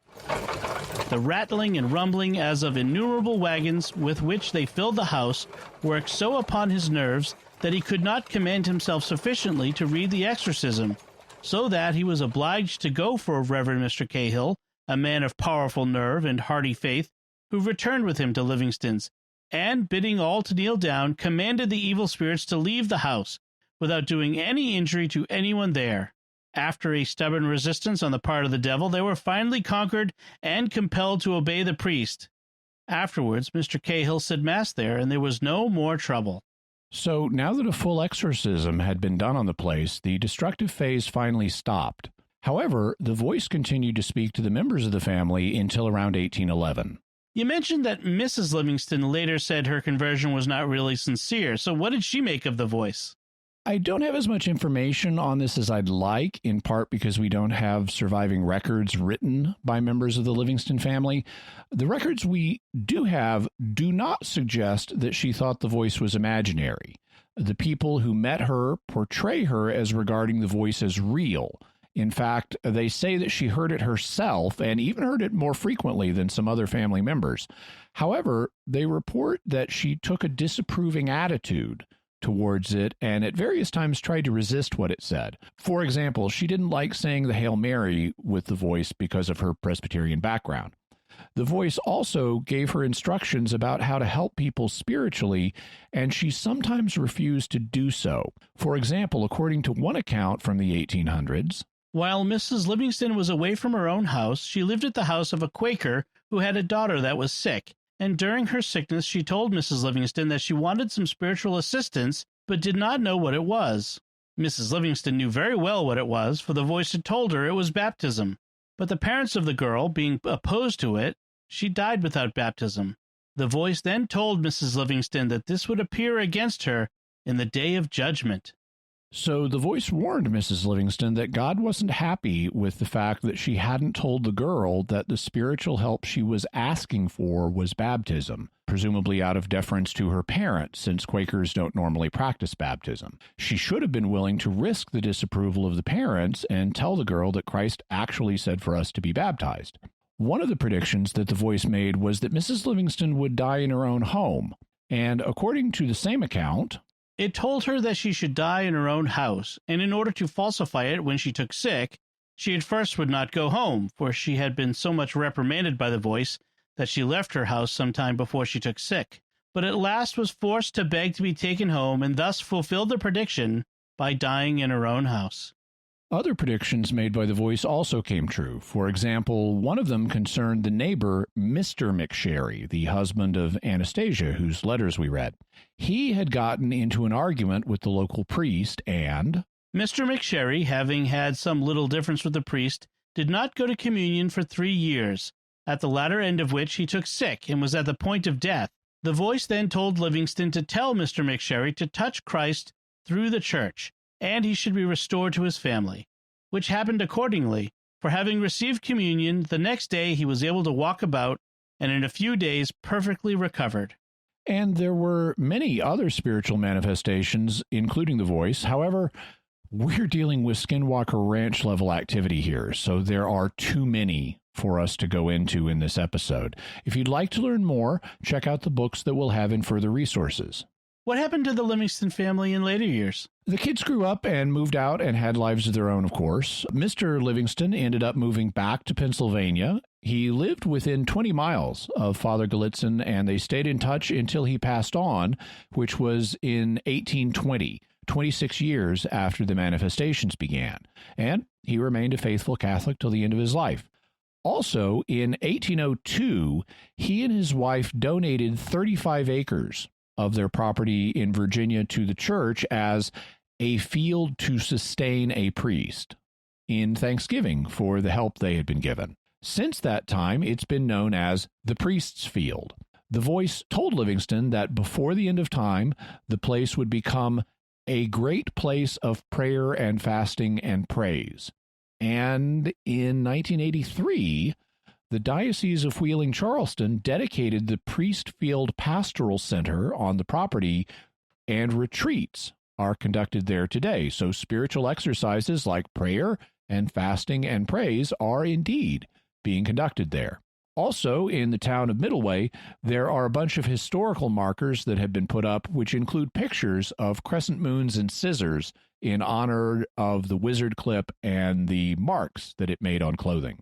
the rattling and rumbling as of innumerable wagons with which they filled the house worked so upon his nerves that he could not command himself sufficiently to read the exorcism, so that he was obliged to go for Reverend Mr. Cahill, a man of powerful nerve and hearty faith, who returned with him to Livingston's, and, bidding all to kneel down, commanded the evil spirits to leave the house, without doing any injury to anyone there. After a stubborn resistance on the part of the devil, they were finally conquered and compelled to obey the priest. Afterwards, Mr. Cahill said Mass there, and there was no more trouble." So now that a full exorcism had been done on the place, the destructive phase finally stopped. However, the voice continued to speak to the members of the family until around 1811. You mentioned that Mrs. Livingston later said her conversion was not really sincere, so what did she make of the voice? I don't have as much information on this as I'd like, in part because we don't have surviving records written by members of the Livingston family. The records we do have do not suggest that she thought the voice was imaginary. The people who met her portray her as regarding the voice as real. In fact, they say that she heard it herself and even heard it more frequently than some other family members. However, they report that she took a disapproving attitude towards it and at various times tried to resist what it said. For example, she didn't like saying the Hail Mary with the voice because of her Presbyterian background. The voice also gave her instructions about how to help people spiritually, and she sometimes refused to do so. For example, according to one account from the 1800s, "While Mrs. Livingston was away from her own house, she lived at the house of a Quaker who had a daughter that was sick, and during her sickness she told Mrs. Livingston that she wanted some spiritual assistance, but did not know what it was. Mrs. Livingston knew very well what it was, for the voice had told her it was baptism. But the parents of the girl, being opposed to it, she died without baptism. The voice then told Mrs. Livingston that this would appear against her in the day of judgment." So the voice warned Mrs. Livingston that God wasn't happy with the fact that she hadn't told the girl that the spiritual help she was asking for was baptism, presumably out of deference to her parents, since Quakers don't normally practice baptism. She should have been willing to risk the disapproval of the parents and tell the girl that Christ actually said for us to be baptized. One of the predictions that the voice made was that Mrs. Livingston would die in her own home, and according to the same account, It told her that she should die in her own house, and in order to falsify it when she took sick, she at first would not go home, for she had been so much reprimanded by the voice that she left her house some time before she took sick. but at last was forced to beg to be taken home and thus fulfilled the prediction by dying in her own house. Other predictions made by the voice also came true. For example, one of them concerned the neighbor, Mr. McSherry, the husband of Anastasia, whose letters we read. He had gotten into an argument with the local priest, and Mr. McSherry, having had some little difference with the priest, did not go to communion for 3 years, at the latter end of which he took sick and was at the point of death. The voice then told Livingston to tell Mr. McSherry to touch Christ through the church, and he should be restored to his family, which happened accordingly, for having received communion, the next day he was able to walk about, and in a few days perfectly recovered. And there were many other spiritual manifestations, including the voice. However, we're dealing with Skinwalker Ranch level activity here, so there are too many for us to go into in this episode. If you'd like to learn more, check out the books that we'll have in further resources. What happened to the Livingston family in later years? The kids grew up and moved out and had lives of their own, of course. Mr. Livingston ended up moving back to Pennsylvania. He lived within 20 miles of Father Galetson, and they stayed in touch until he passed on, which was in 1820, 26 years after the manifestations began. And he remained a faithful Catholic till the end of his life. Also, in 1802, he and his wife donated 35 acres of their property in Virginia to the church as a field to sustain a priest in thanksgiving for the help they had been given. Since that time, it's been known as the Priest's Field. The voice told Livingston that before the end of time, the place would become a great place of prayer and fasting and praise. And in 1983, the Diocese of Wheeling-Charleston dedicated the Priest Field Pastoral Center on the property, and retreats are conducted there today. So spiritual exercises like prayer and fasting and praise are indeed being conducted there. Also, in the town of Middleway, there are a bunch of historical markers that have been put up, which include pictures of crescent moons and scissors in honor of the wizard clip and the marks that it made on clothing.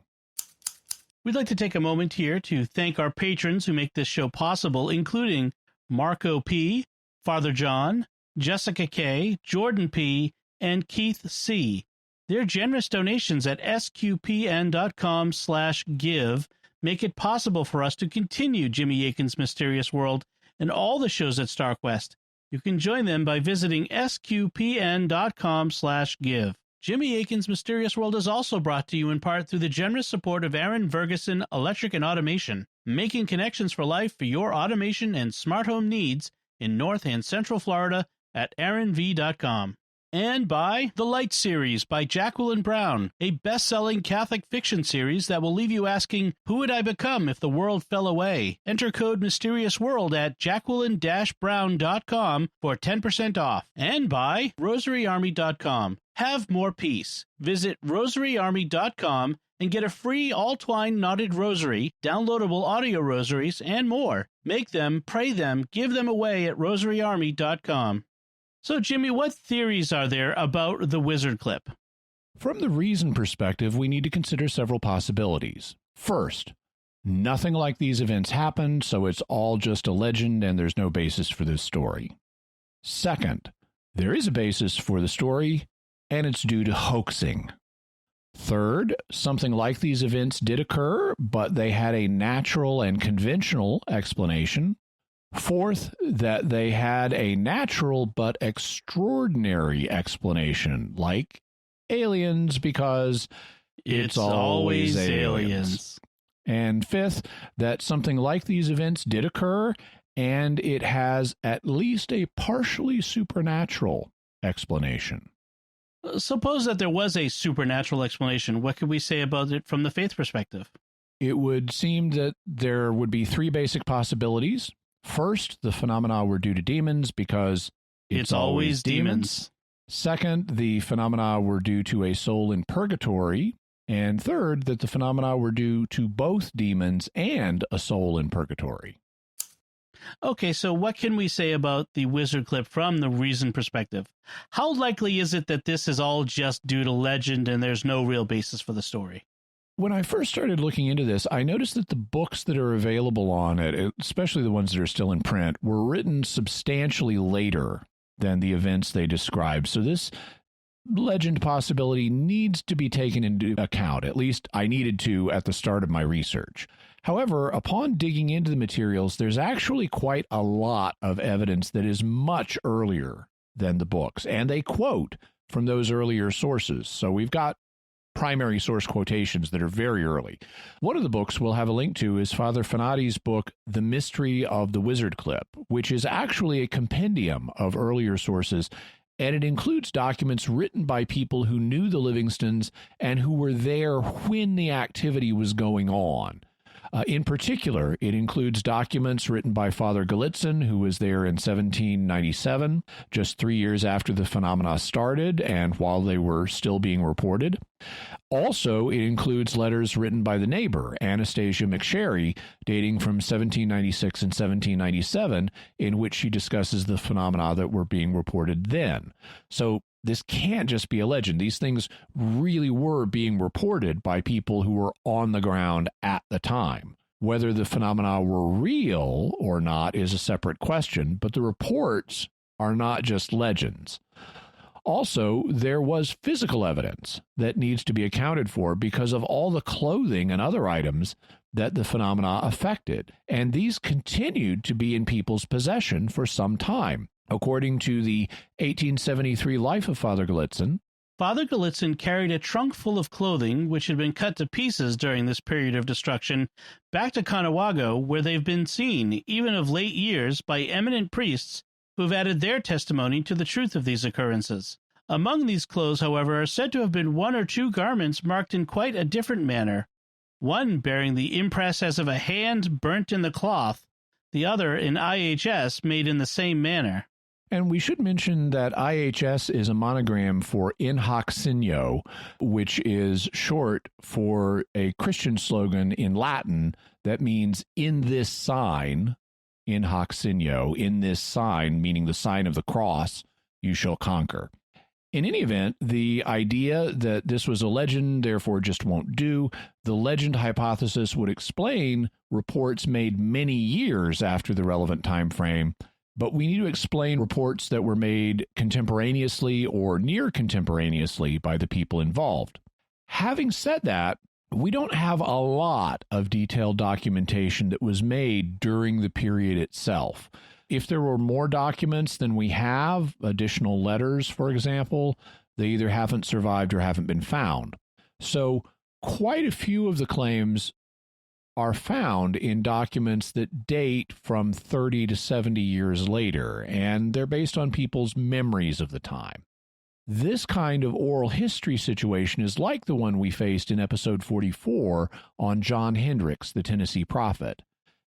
We'd like to take a moment here to thank our patrons who make this show possible, including Marco P., Father John, Jessica K., Jordan P., and Keith C. Their generous donations at sqpn.com/give make it possible for us to continue Jimmy Akin's Mysterious World and all the shows at StarQuest. You can join them by visiting sqpn.com/give. Jimmy Akin's Mysterious World is also brought to you in part through the generous support of Aaron Vergeson Electric and Automation, making connections for life for your automation and smart home needs in North and Central Florida at aaronv.com. And by The Light Series by Jacqueline Brown, a best-selling Catholic fiction series that will leave you asking, who would I become if the world fell away? Enter code Mysterious World at jacqueline-brown.com for 10% off. And by rosaryarmy.com. Have more peace. Visit rosaryarmy.com and get a free all-twine knotted rosary, downloadable audio rosaries, and more. Make them, pray them, give them away at rosaryarmy.com. So, Jimmy, what theories are there about the wizard clip? From the reason perspective, we need to consider several possibilities. First, nothing like these events happened, so it's all just a legend and there's no basis for this story. Second, there is a basis for the story, and it's due to hoaxing. Third, something like these events did occur, but they had a natural and conventional explanation. Fourth, that they had a natural but extraordinary explanation, like aliens, because it's always aliens. And fifth, that something like these events did occur, and it has at least a partially supernatural explanation. Suppose that there was a supernatural explanation. What could we say about it from the faith perspective? It would seem that there would be three basic possibilities. First, the phenomena were due to demons because it's always demons. Second, the phenomena were due to a soul in purgatory. And third, that the phenomena were due to both demons and a soul in purgatory. Okay, so what can we say about the wizard clip from the reason perspective? How likely is it that this is all just due to legend and there's no real basis for the story? When I first started looking into this, I noticed that the books that are available on it, especially the ones that are still in print, were written substantially later than the events they describe. So this legend possibility needs to be taken into account. At least I needed to at the start of my research. However, upon digging into the materials, there's actually quite a lot of evidence that is much earlier than the books, and they quote from those earlier sources. So we've got primary source quotations that are very early. One of the books we'll have a link to is Father Fanati's book, The Mystery of the Wizard Clip, which is actually a compendium of earlier sources, and it includes documents written by people who knew the Livingstons and who were there when the activity was going on. In particular, it includes documents written by Father Galetson, who was there in 1797, just 3 years after the phenomena started and while they were still being reported. Also, it includes letters written by the neighbor, Anastasia McSherry, dating from 1796 and 1797, in which she discusses the phenomena that were being reported then. So this can't just be a legend. These things really were being reported by people who were on the ground at the time. Whether the phenomena were real or not is a separate question, but the reports are not just legends. Also, there was physical evidence that needs to be accounted for because of all the clothing and other items that the phenomena affected, and these continued to be in people's possession for some time. According to the 1873 life of Father Glitzen, Father Galetson carried a trunk full of clothing, which had been cut to pieces during this period of destruction, back to Conawago, where they've been seen, even of late years, by eminent priests who have added their testimony to the truth of these occurrences. Among these clothes, however, are said to have been one or two garments marked in quite a different manner, one bearing the impress as of a hand burnt in the cloth, the other an IHS made in the same manner. And we should mention that IHS is a monogram for In Hoc Signo, which is short for a Christian slogan in Latin that means in this sign, In Hoc Signo, in this sign, meaning the sign of the cross, you shall conquer. In any event, the idea that this was a legend, therefore just won't do. The legend hypothesis would explain reports made many years after the relevant time frame, but we need to explain reports that were made contemporaneously or near contemporaneously by the people involved. Having said that, we don't have a lot of detailed documentation that was made during the period itself. If there were more documents than we have, additional letters, for example, they either haven't survived or haven't been found. So quite a few of the claims are found in documents that date from 30 to 70 years later, and they're based on people's memories of the time. This kind of oral history situation is like the one we faced in episode 44 on John Hendricks, the Tennessee prophet.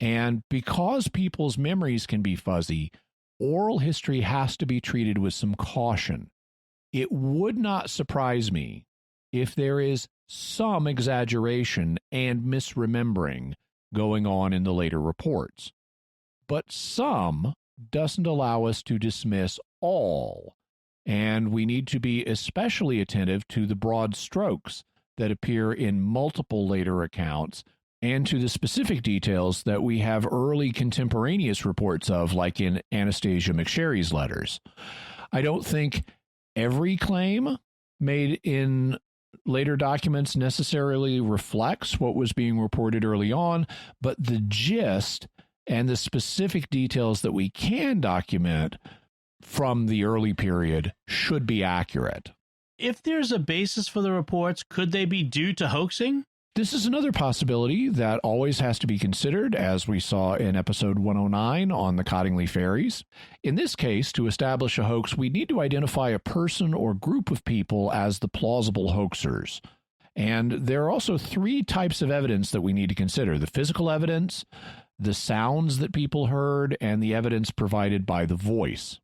And because people's memories can be fuzzy, oral history has to be treated with some caution. It would not surprise me if there is some exaggeration and misremembering going on in the later reports. But some doesn't allow us to dismiss all, and we need to be especially attentive to the broad strokes that appear in multiple later accounts and to the specific details that we have early contemporaneous reports of, like in Anastasia McSherry's letters. I don't think every claim made in later documents necessarily reflects what was being reported early on, but the gist and the specific details that we can document from the early period should be accurate. If there's a basis for the reports, could they be due to hoaxing? This is another possibility that always has to be considered, as we saw in episode 109 on the Cottingley Fairies. In this case, to establish a hoax, we need to identify a person or group of people as the plausible hoaxers. And there are also three types of evidence that we need to consider: the physical evidence, the sounds that people heard, and the evidence provided by the voice.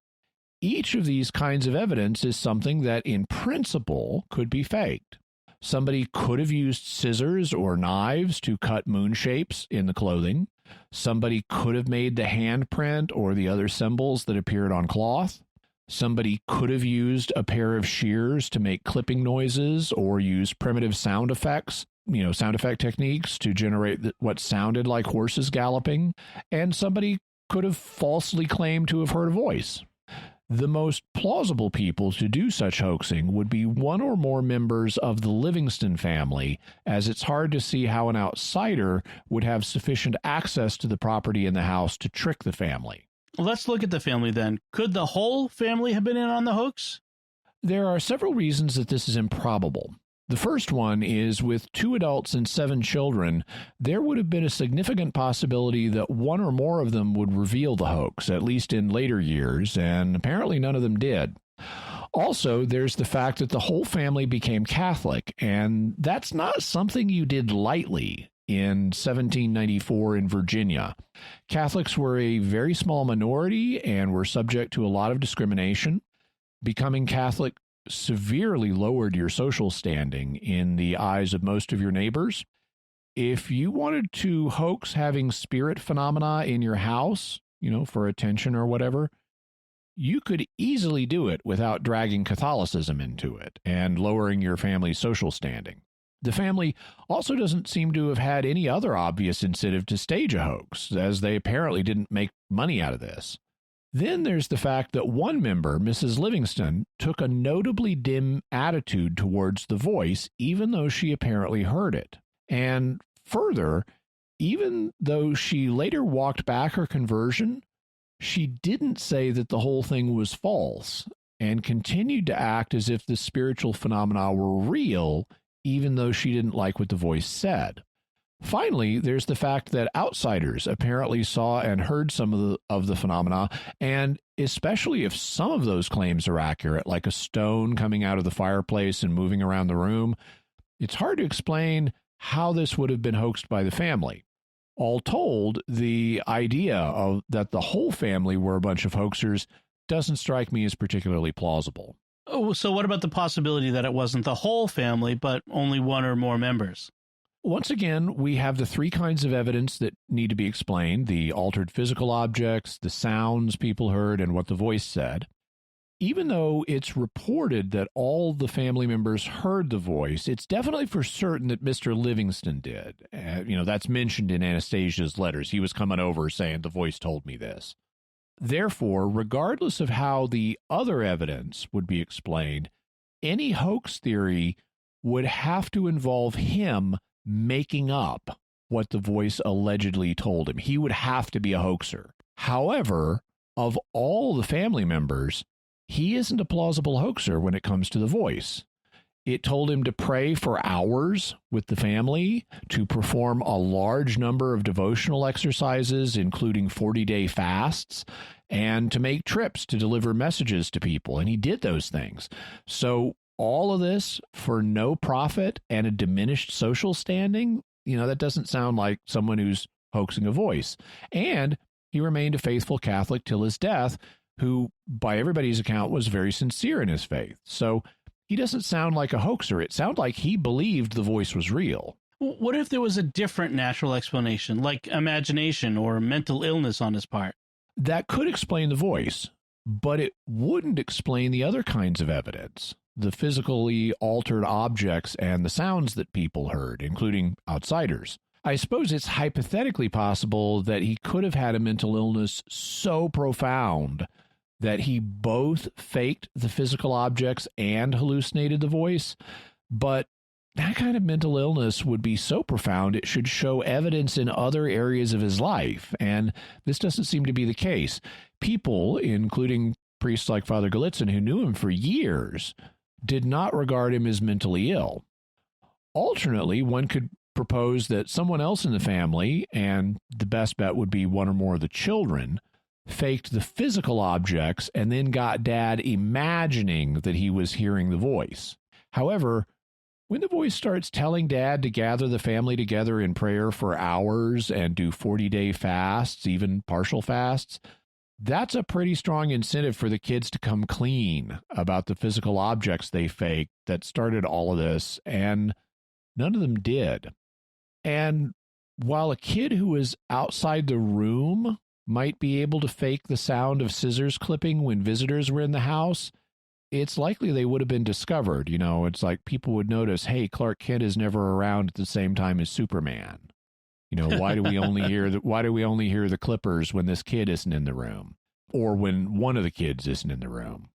Each of these kinds of evidence is something that, in principle, could be faked. Somebody could have used scissors or knives to cut moon shapes in the clothing. Somebody could have made the handprint or the other symbols that appeared on cloth. Somebody could have used a pair of shears to make clipping noises or use primitive sound effects sound effect techniques to generate what sounded like horses galloping, and somebody could have falsely claimed to have heard a voice. The most plausible people to do such hoaxing would be one or more members of the Livingston family, as it's hard to see how an outsider would have sufficient access to the property in the house to trick the family. Let's look at the family then. Could the whole family have been in on the hoax? There are several reasons that this is improbable. The first one is with 2 adults and 7 children, there would have been a significant possibility that one or more of them would reveal the hoax, at least in later years, and apparently none of them did. Also, there's the fact that the whole family became Catholic, and that's not something you did lightly in 1794 in Virginia. Catholics were a very small minority and were subject to a lot of discrimination. Becoming Catholic severely lowered your social standing in the eyes of most of your neighbors. If you wanted to hoax having spirit phenomena in your house, for attention or whatever, you could easily do it without dragging Catholicism into it and lowering your family's social standing. The family also doesn't seem to have had any other obvious incentive to stage a hoax, as they apparently didn't make money out of this. Then there's the fact that one member, Mrs. Livingston, took a notably dim attitude towards the voice, even though she apparently heard it. And further, even though she later walked back her conversion, she didn't say that the whole thing was false and continued to act as if the spiritual phenomena were real, even though she didn't like what the voice said. Finally, there's the fact that outsiders apparently saw and heard some of the phenomena, and especially if some of those claims are accurate, like a stone coming out of the fireplace and moving around the room, it's hard to explain how this would have been hoaxed by the family. All told, the idea that the whole family were a bunch of hoaxers doesn't strike me as particularly plausible. Oh, so what about the possibility that it wasn't the whole family, but only one or more members? Once again, we have the 3 kinds of evidence that need to be explained: the altered physical objects, the sounds people heard, and what the voice said. Even though it's reported that all the family members heard the voice, it's definitely for certain that Mr. Livingston did. That's mentioned in Anastasia's letters. He was coming over saying, "The voice told me this." Therefore, regardless of how the other evidence would be explained, any hoax theory would have to involve him making up what the voice allegedly told him. He would have to be a hoaxer. However, of all the family members, he isn't a plausible hoaxer when it comes to the voice. It told him to pray for hours with the family, to perform a large number of devotional exercises, including 40-day fasts, and to make trips to deliver messages to people. And he did those things. So all of this for no profit and a diminished social standing, that doesn't sound like someone who's hoaxing a voice. And he remained a faithful Catholic till his death, who, by everybody's account, was very sincere in his faith. So he doesn't sound like a hoaxer. It sounds like he believed the voice was real. What if there was a different natural explanation, like imagination or mental illness on his part? That could explain the voice, but it wouldn't explain the other kinds of evidence: the physically altered objects and the sounds that people heard, including outsiders. I suppose it's hypothetically possible that he could have had a mental illness so profound that he both faked the physical objects and hallucinated the voice, but that kind of mental illness would be so profound it should show evidence in other areas of his life, and this doesn't seem to be the case. People, including priests like Father Galetson, who knew him for years, did not regard him as mentally ill. Alternately, one could propose that someone else in the family, and the best bet would be one or more of the children, faked the physical objects and then got Dad imagining that he was hearing the voice. However, when the voice starts telling Dad to gather the family together in prayer for hours and do 40-day fasts, even partial fasts, that's a pretty strong incentive for the kids to come clean about the physical objects they faked that started all of this, and none of them did. And while a kid who was outside the room might be able to fake the sound of scissors clipping when visitors were in the house, it's likely they would have been discovered. You know, it's like people would notice, hey, Clark Kent is never around at the same time as Superman. You know, why do we only hear the Clippers when this kid isn't in the room, or when one of the kids isn't in the room?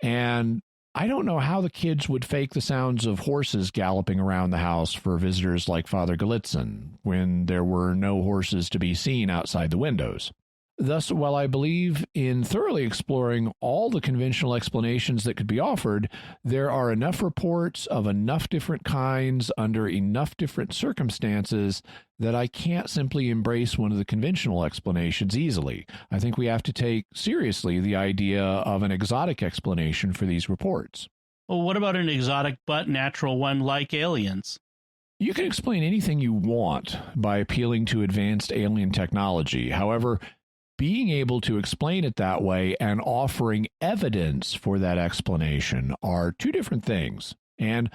And I don't know how the kids would fake the sounds of horses galloping around the house for visitors like Father Galitzin when there were no horses to be seen outside the windows. Thus, while I believe in thoroughly exploring all the conventional explanations that could be offered, there are enough reports of enough different kinds under enough different circumstances that I can't simply embrace one of the conventional explanations easily. I think we have to take seriously the idea of an exotic explanation for these reports. Well, what about an exotic but natural one like aliens? You can explain anything you want by appealing to advanced alien technology. However, being able to explain it that way and offering evidence for that explanation are two different things. And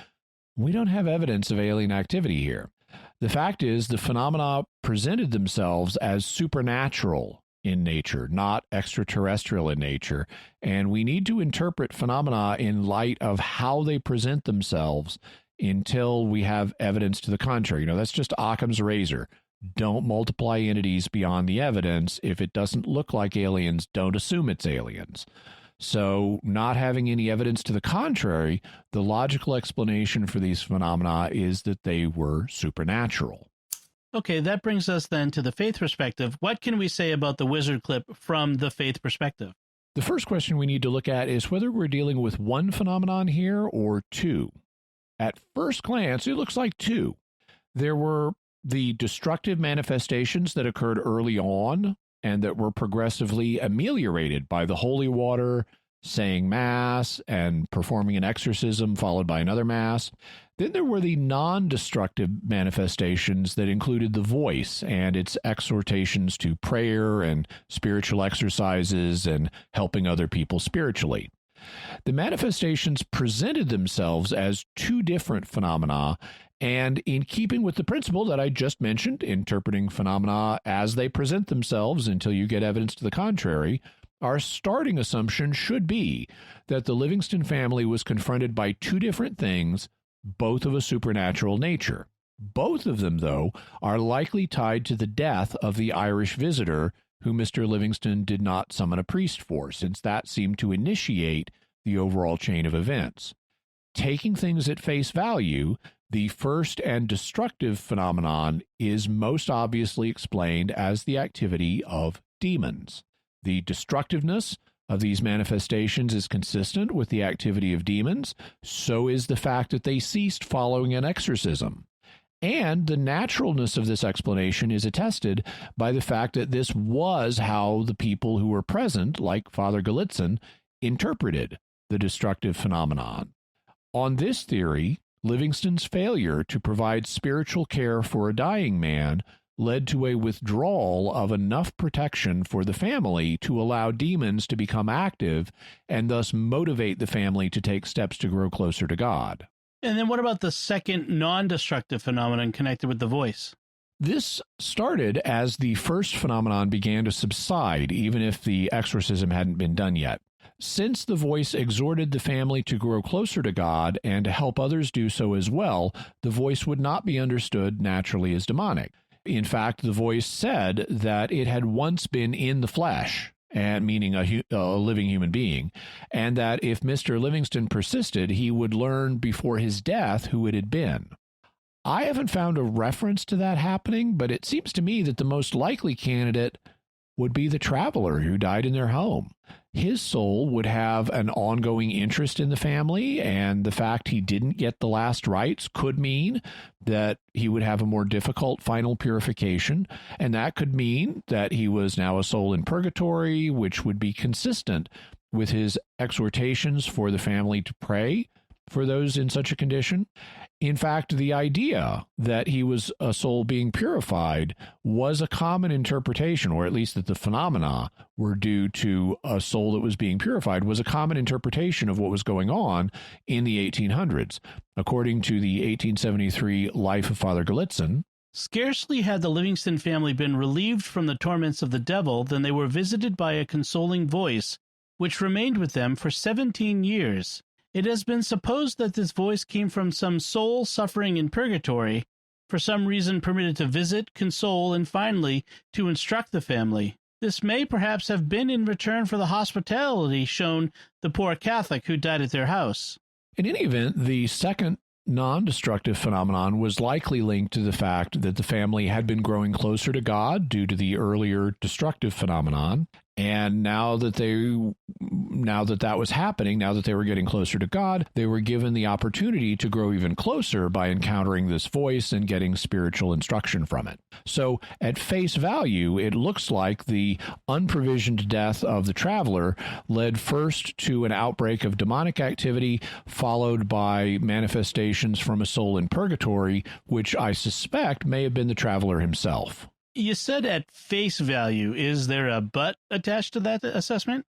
we don't have evidence of alien activity here. The fact is, the phenomena presented themselves as supernatural in nature, not extraterrestrial in nature. And we need to interpret phenomena in light of how they present themselves until we have evidence to the contrary. You know, that's just Occam's razor. Don't multiply entities beyond the evidence. If it doesn't look like aliens, don't assume it's aliens. So, not having any evidence to the contrary, the logical explanation for these phenomena is that they were supernatural. Okay, that brings us then to the faith perspective. What can we say about the wizard clip from the faith perspective? The first question we need to look at is whether we're dealing with one phenomenon here or two. At first glance, it looks like two. There were the destructive manifestations that occurred early on and that were progressively ameliorated by the holy water, saying Mass, and performing an exorcism followed by another Mass. Then there were the non-destructive manifestations that included the voice and its exhortations to prayer and spiritual exercises and helping other people spiritually. The manifestations presented themselves as two different phenomena, and in keeping with the principle that I just mentioned, interpreting phenomena as they present themselves until you get evidence to the contrary, our starting assumption should be that the Livingston family was confronted by two different things, both of a supernatural nature. Both of them, though, are likely tied to the death of the Irish visitor who Mr. Livingston did not summon a priest for, since that seemed to initiate the overall chain of events. Taking things at face value, the first and destructive phenomenon is most obviously explained as the activity of demons. The destructiveness of these manifestations is consistent with the activity of demons. So is the fact that they ceased following an exorcism. And the naturalness of this explanation is attested by the fact that this was how the people who were present, like Father Galetson, interpreted the destructive phenomenon. On this theory, Livingston's failure to provide spiritual care for a dying man led to a withdrawal of enough protection for the family to allow demons to become active and thus motivate the family to take steps to grow closer to God. And then what about the second non-destructive phenomenon connected with the voice? This started as the first phenomenon began to subside, even if the exorcism hadn't been done yet. Since the voice exhorted the family to grow closer to God and to help others do so as well, the voice would not be understood naturally as demonic. In fact, the voice said that it had once been in the flesh, and meaning a living human being, and that if Mr. Livingston persisted, he would learn before his death who it had been. I haven't found a reference to that happening, but it seems to me that the most likely candidate would be the traveler who died in their home. His soul would have an ongoing interest in the family, and the fact he didn't get the last rites could mean that he would have a more difficult final purification, and that could mean that he was now a soul in purgatory, which would be consistent with his exhortations for the family to pray for those in such a condition. In fact, the idea that he was a soul being purified was a common interpretation, or at least that the phenomena were due to a soul that was being purified, was a common interpretation of what was going on in the 1800s. According to the 1873 Life of Father Galitzin, scarcely had the Livingston family been relieved from the torments of the devil than they were visited by a consoling voice, which remained with them for 17 years. It has been supposed that this voice came from some soul suffering in purgatory, for some reason permitted to visit, console, and finally to instruct the family. This may perhaps have been in return for the hospitality shown the poor Catholic who died at their house. In any event, the second non-destructive phenomenon was likely linked to the fact that the family had been growing closer to God due to the earlier destructive phenomenon. And now that that was happening, now that they were getting closer to God, they were given the opportunity to grow even closer by encountering this voice and getting spiritual instruction from it. So at face value, it looks like the unprovisioned death of the traveler led first to an outbreak of demonic activity, followed by manifestations from a soul in purgatory, which I suspect may have been the traveler himself. You said at face value. Is there a but attached to that assessment?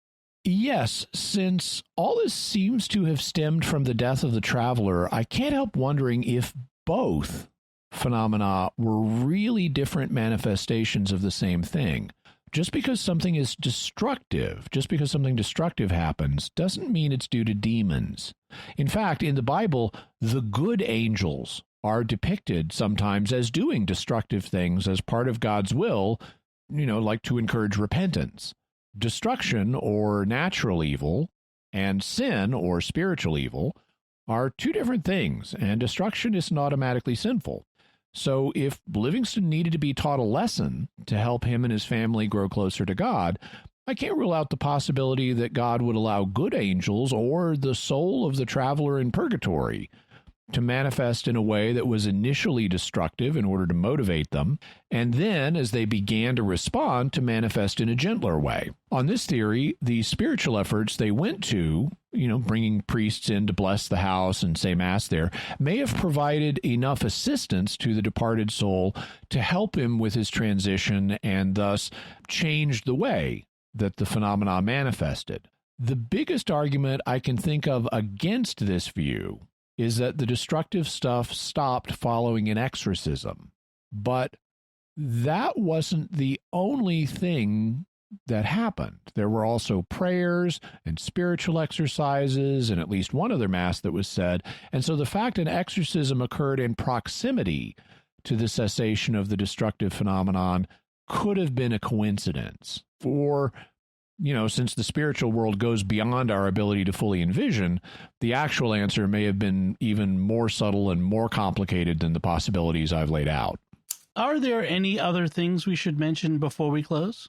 Yes, since all this seems to have stemmed from the death of the traveler, I can't help wondering if both phenomena were really different manifestations of the same thing. Just because something is destructive, just because something destructive happens, doesn't mean it's due to demons. In fact, in the Bible, the good angels are depicted sometimes as doing destructive things as part of God's will, like to encourage repentance. Destruction or natural evil and sin or spiritual evil are two different things, and destruction isn't automatically sinful. So if Livingston needed to be taught a lesson to help him and his family grow closer to God, I can't rule out the possibility that God would allow good angels or the soul of the traveler in purgatory to manifest in a way that was initially destructive in order to motivate them, and then, as they began to respond, to manifest in a gentler way. On this theory, the spiritual efforts they went to, bringing priests in to bless the house and say Mass there, may have provided enough assistance to the departed soul to help him with his transition and thus change the way that the phenomena manifested. The biggest argument I can think of against this view is that the destructive stuff stopped following an exorcism. But that wasn't the only thing that happened. There were also prayers and spiritual exercises and at least one other Mass that was said. And so the fact an exorcism occurred in proximity to the cessation of the destructive phenomenon could have been a coincidence. Or since the spiritual world goes beyond our ability to fully envision, the actual answer may have been even more subtle and more complicated than the possibilities I've laid out. Are there any other things we should mention before we close?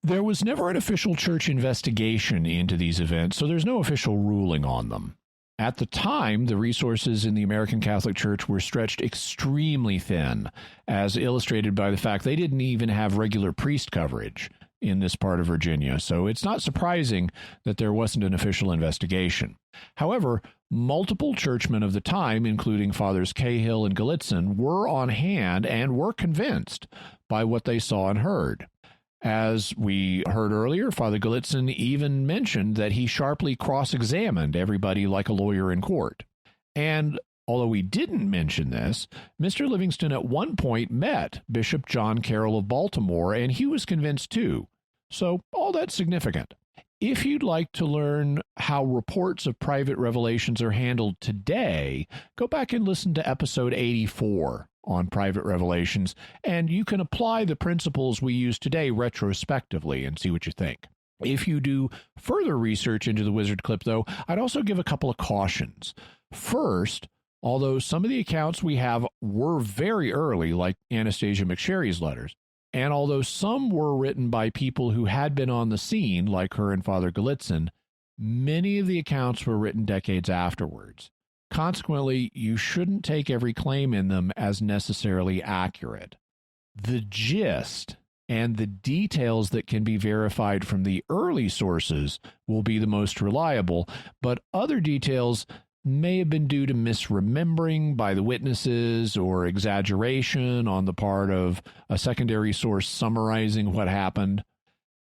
There was never an official church investigation into these events, so there's no official ruling on them. At the time, the resources in the American Catholic Church were stretched extremely thin, as illustrated by the fact they didn't even have regular priest coverage in this part of Virginia, so it's not surprising that there wasn't an official investigation. However, multiple churchmen of the time, including Fathers Cahill and Galetson, were on hand and were convinced by what they saw and heard. As we heard earlier, Father Galetson even mentioned that he sharply cross-examined everybody like a lawyer in court. And although we didn't mention this, Mr. Livingston at one point met Bishop John Carroll of Baltimore, and he was convinced too. So all that's significant. If you'd like to learn how reports of private revelations are handled today, go back and listen to episode 84 on private revelations, and you can apply the principles we use today retrospectively and see what you think. If you do further research into the wizard clip, though, I'd also give a couple of cautions. First, although some of the accounts we have were very early, like Anastasia McSherry's letters, and although some were written by people who had been on the scene, like her and Father Galitzin, many of the accounts were written decades afterwards. Consequently, you shouldn't take every claim in them as necessarily accurate. The gist and the details that can be verified from the early sources will be the most reliable, but other details may have been due to misremembering by the witnesses or exaggeration on the part of a secondary source summarizing what happened.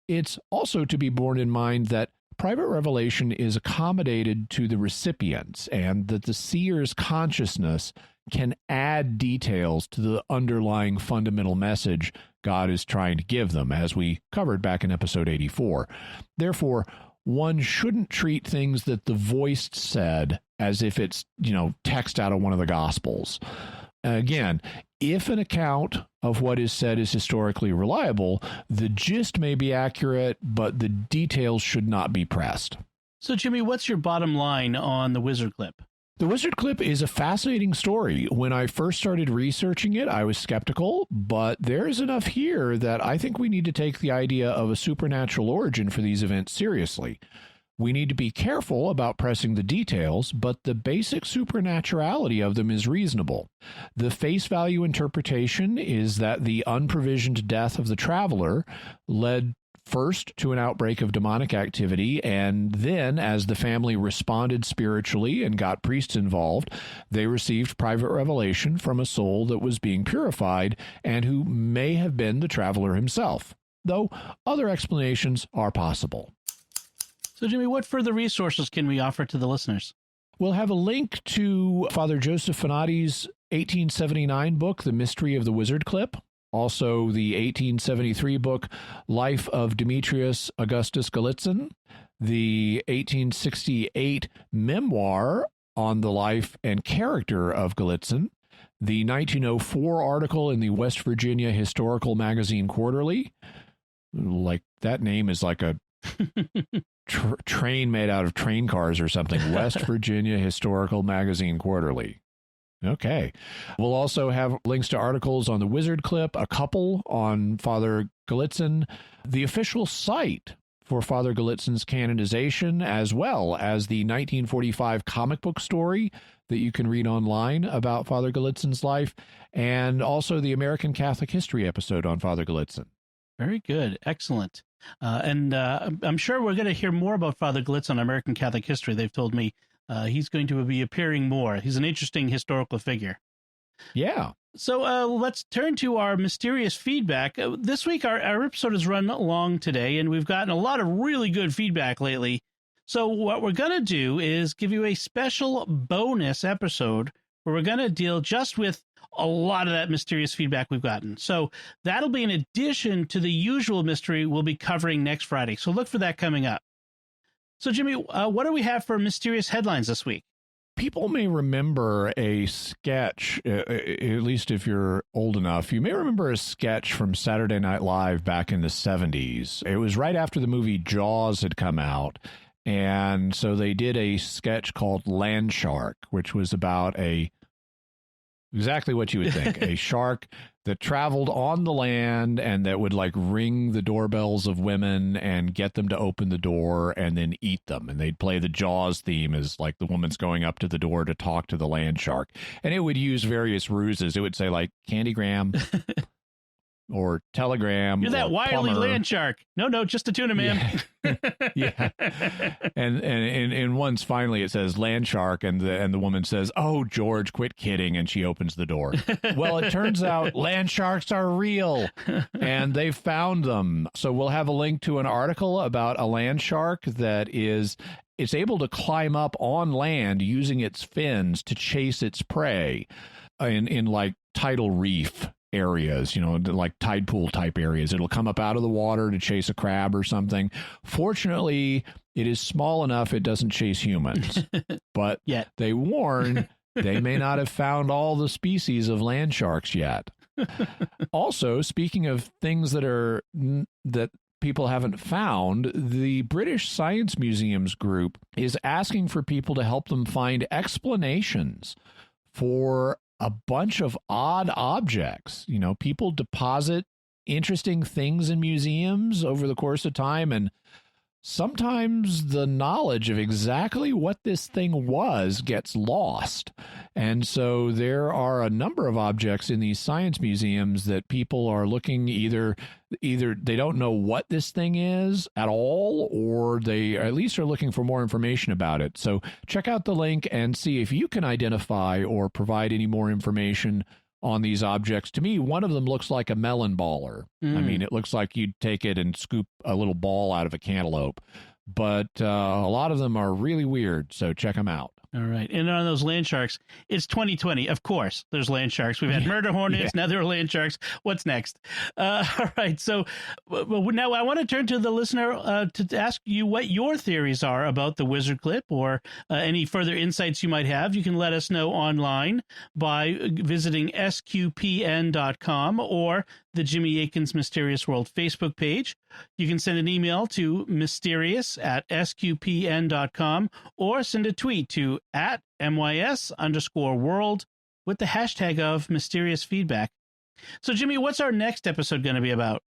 It's also to be borne in mind that private revelation is accommodated to the recipients and that the seer's consciousness can add details to the underlying fundamental message God is trying to give them, as we covered back in episode 84. Therefore, one shouldn't treat things that the voiced said as if it's, text out of one of the Gospels. Again, if an account of what is said is historically reliable, the gist may be accurate, but the details should not be pressed. So, Jimmy, what's your bottom line on the wizard clip? The wizard clip is a fascinating story. When I first started researching it, I was skeptical, but there's enough here that I think we need to take the idea of a supernatural origin for these events seriously. We need to be careful about pressing the details, but the basic supernaturality of them is reasonable. The face value interpretation is that the unprovisioned death of the traveler led first to an outbreak of demonic activity, and then, as the family responded spiritually and got priests involved, they received private revelation from a soul that was being purified and who may have been the traveler himself, though other explanations are possible. So, Jimmy, what further resources can we offer to the listeners? We'll have a link to Father Joseph Fanati's 1879 book, The Mystery of the Wizard Clip. Also, the 1873 book, Life of Demetrius Augustus Galitzin. The 1868 memoir on the life and character of Galitzin. The 1904 article in the West Virginia Historical Magazine Quarterly. Like, that name is like a train made out of train cars or something. West Virginia Historical Magazine Quarterly. Okay. We'll also have links to articles on the wizard clip, a couple on Father Galitzin, the official site for Father Galitzin's canonization, as well as the 1945 comic book story that you can read online about Father Galitzin's life, and also the American Catholic History episode on Father Galitzin. Very good. Excellent. And I'm sure we're going to hear more about Father Glitzen on American Catholic History. They've told me he's going to be appearing more. He's an interesting historical figure. Yeah. So let's turn to our mysterious feedback. This week, our episode has run long today, and we've gotten a lot of really good feedback lately. So what we're going to do is give you a special bonus episode where we're going to deal just with a lot of that mysterious feedback we've gotten. So that'll be in addition to the usual mystery we'll be covering next Friday. So look for that coming up. So, Jimmy, what do we have for mysterious headlines this week? People may remember a sketch, at least if you're old enough, you may remember a sketch from Saturday Night Live back in the 70s. It was right after the movie Jaws had come out. And so they did a sketch called Land Shark, which was about exactly what you would think, a shark that traveled on the land and that would like ring the doorbells of women and get them to open the door and then eat them. And they'd play the Jaws theme as like the woman's going up to the door to talk to the land shark. And it would use various ruses. It would say like Candygram or Telegram. You're that wily plumber. land shark. No, just a tuna, man. Yeah. And once finally it says land shark and the woman says, "Oh, George, quit kidding," and she opens the door. Well, it turns out land sharks are real and they found them. So we'll have a link to an article about a land shark that it's able to climb up on land using its fins to chase its prey in like tidal reef areas, like tide pool type areas. It'll come up out of the water to chase a crab or something. Fortunately, it is small enough it doesn't chase humans. But yet they warn they may not have found all the species of land sharks yet. Also, speaking of things that people haven't found, the British Science Museums group is asking for people to help them find explanations for a bunch of odd objects. People deposit interesting things in museums over the course of time, and sometimes the knowledge of exactly what this thing was gets lost. And so there are a number of objects in these science museums that people are looking either they don't know what this thing is at all, or they at least are looking for more information about it. So check out the link and see if you can identify or provide any more information on these objects. To me, one of them looks like a melon baller. I mean, it looks like you'd take it and scoop a little ball out of a cantaloupe. But a lot of them are really weird, so check them out. All right. And on those land sharks, it's 2020. Of course, there's land sharks. We've had murder hornets. Now there are land sharks. What's next? All right. So now I want to turn to the listener to ask you what your theories are about the wizard clip or any further insights you might have. You can let us know online by visiting sqpn.com or the Jimmy Akin's Mysterious World Facebook page. You can send an email to mysterious@sqpn.com or send a tweet to @MYS_world with the hashtag of mysterious feedback. So, Jimmy, what's our next episode going to be about?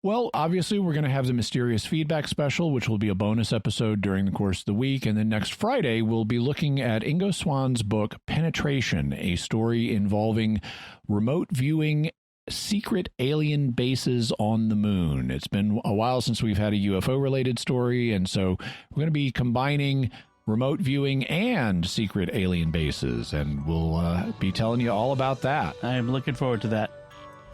Well, obviously, we're going to have the Mysterious Feedback Special, which will be a bonus episode during the course of the week. And then next Friday, we'll be looking at Ingo Swann's book, Penetration, a story involving remote viewing secret alien bases on the moon. It's been a while since we've had a UFO-related story, and so we're going to be combining remote viewing and secret alien bases, and we'll be telling you all about that. I am looking forward to that.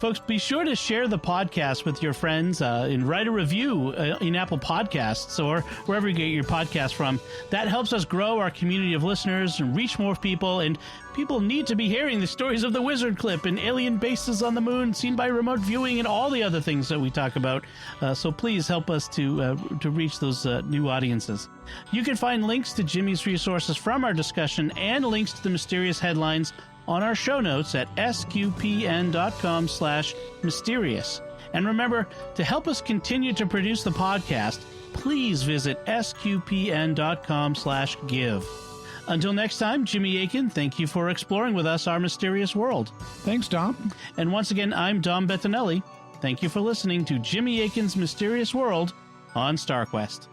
Folks, be sure to share the podcast with your friends and write a review in Apple Podcasts or wherever you get your podcast from. That helps us grow our community of listeners and reach more people. And people need to be hearing the stories of the wizard clip and alien bases on the moon seen by remote viewing and all the other things that we talk about. So please help us to reach those new audiences. You can find links to Jimmy's resources from our discussion and links to the mysterious headlines on our show notes at sqpn.com/mysterious. And remember, to help us continue to produce the podcast, please visit sqpn.com/give. Until next time, Jimmy Akin, thank you for exploring with us our mysterious world. Thanks, Dom. And once again, I'm Dom Bettinelli. Thank you for listening to Jimmy Akin's Mysterious World on StarQuest.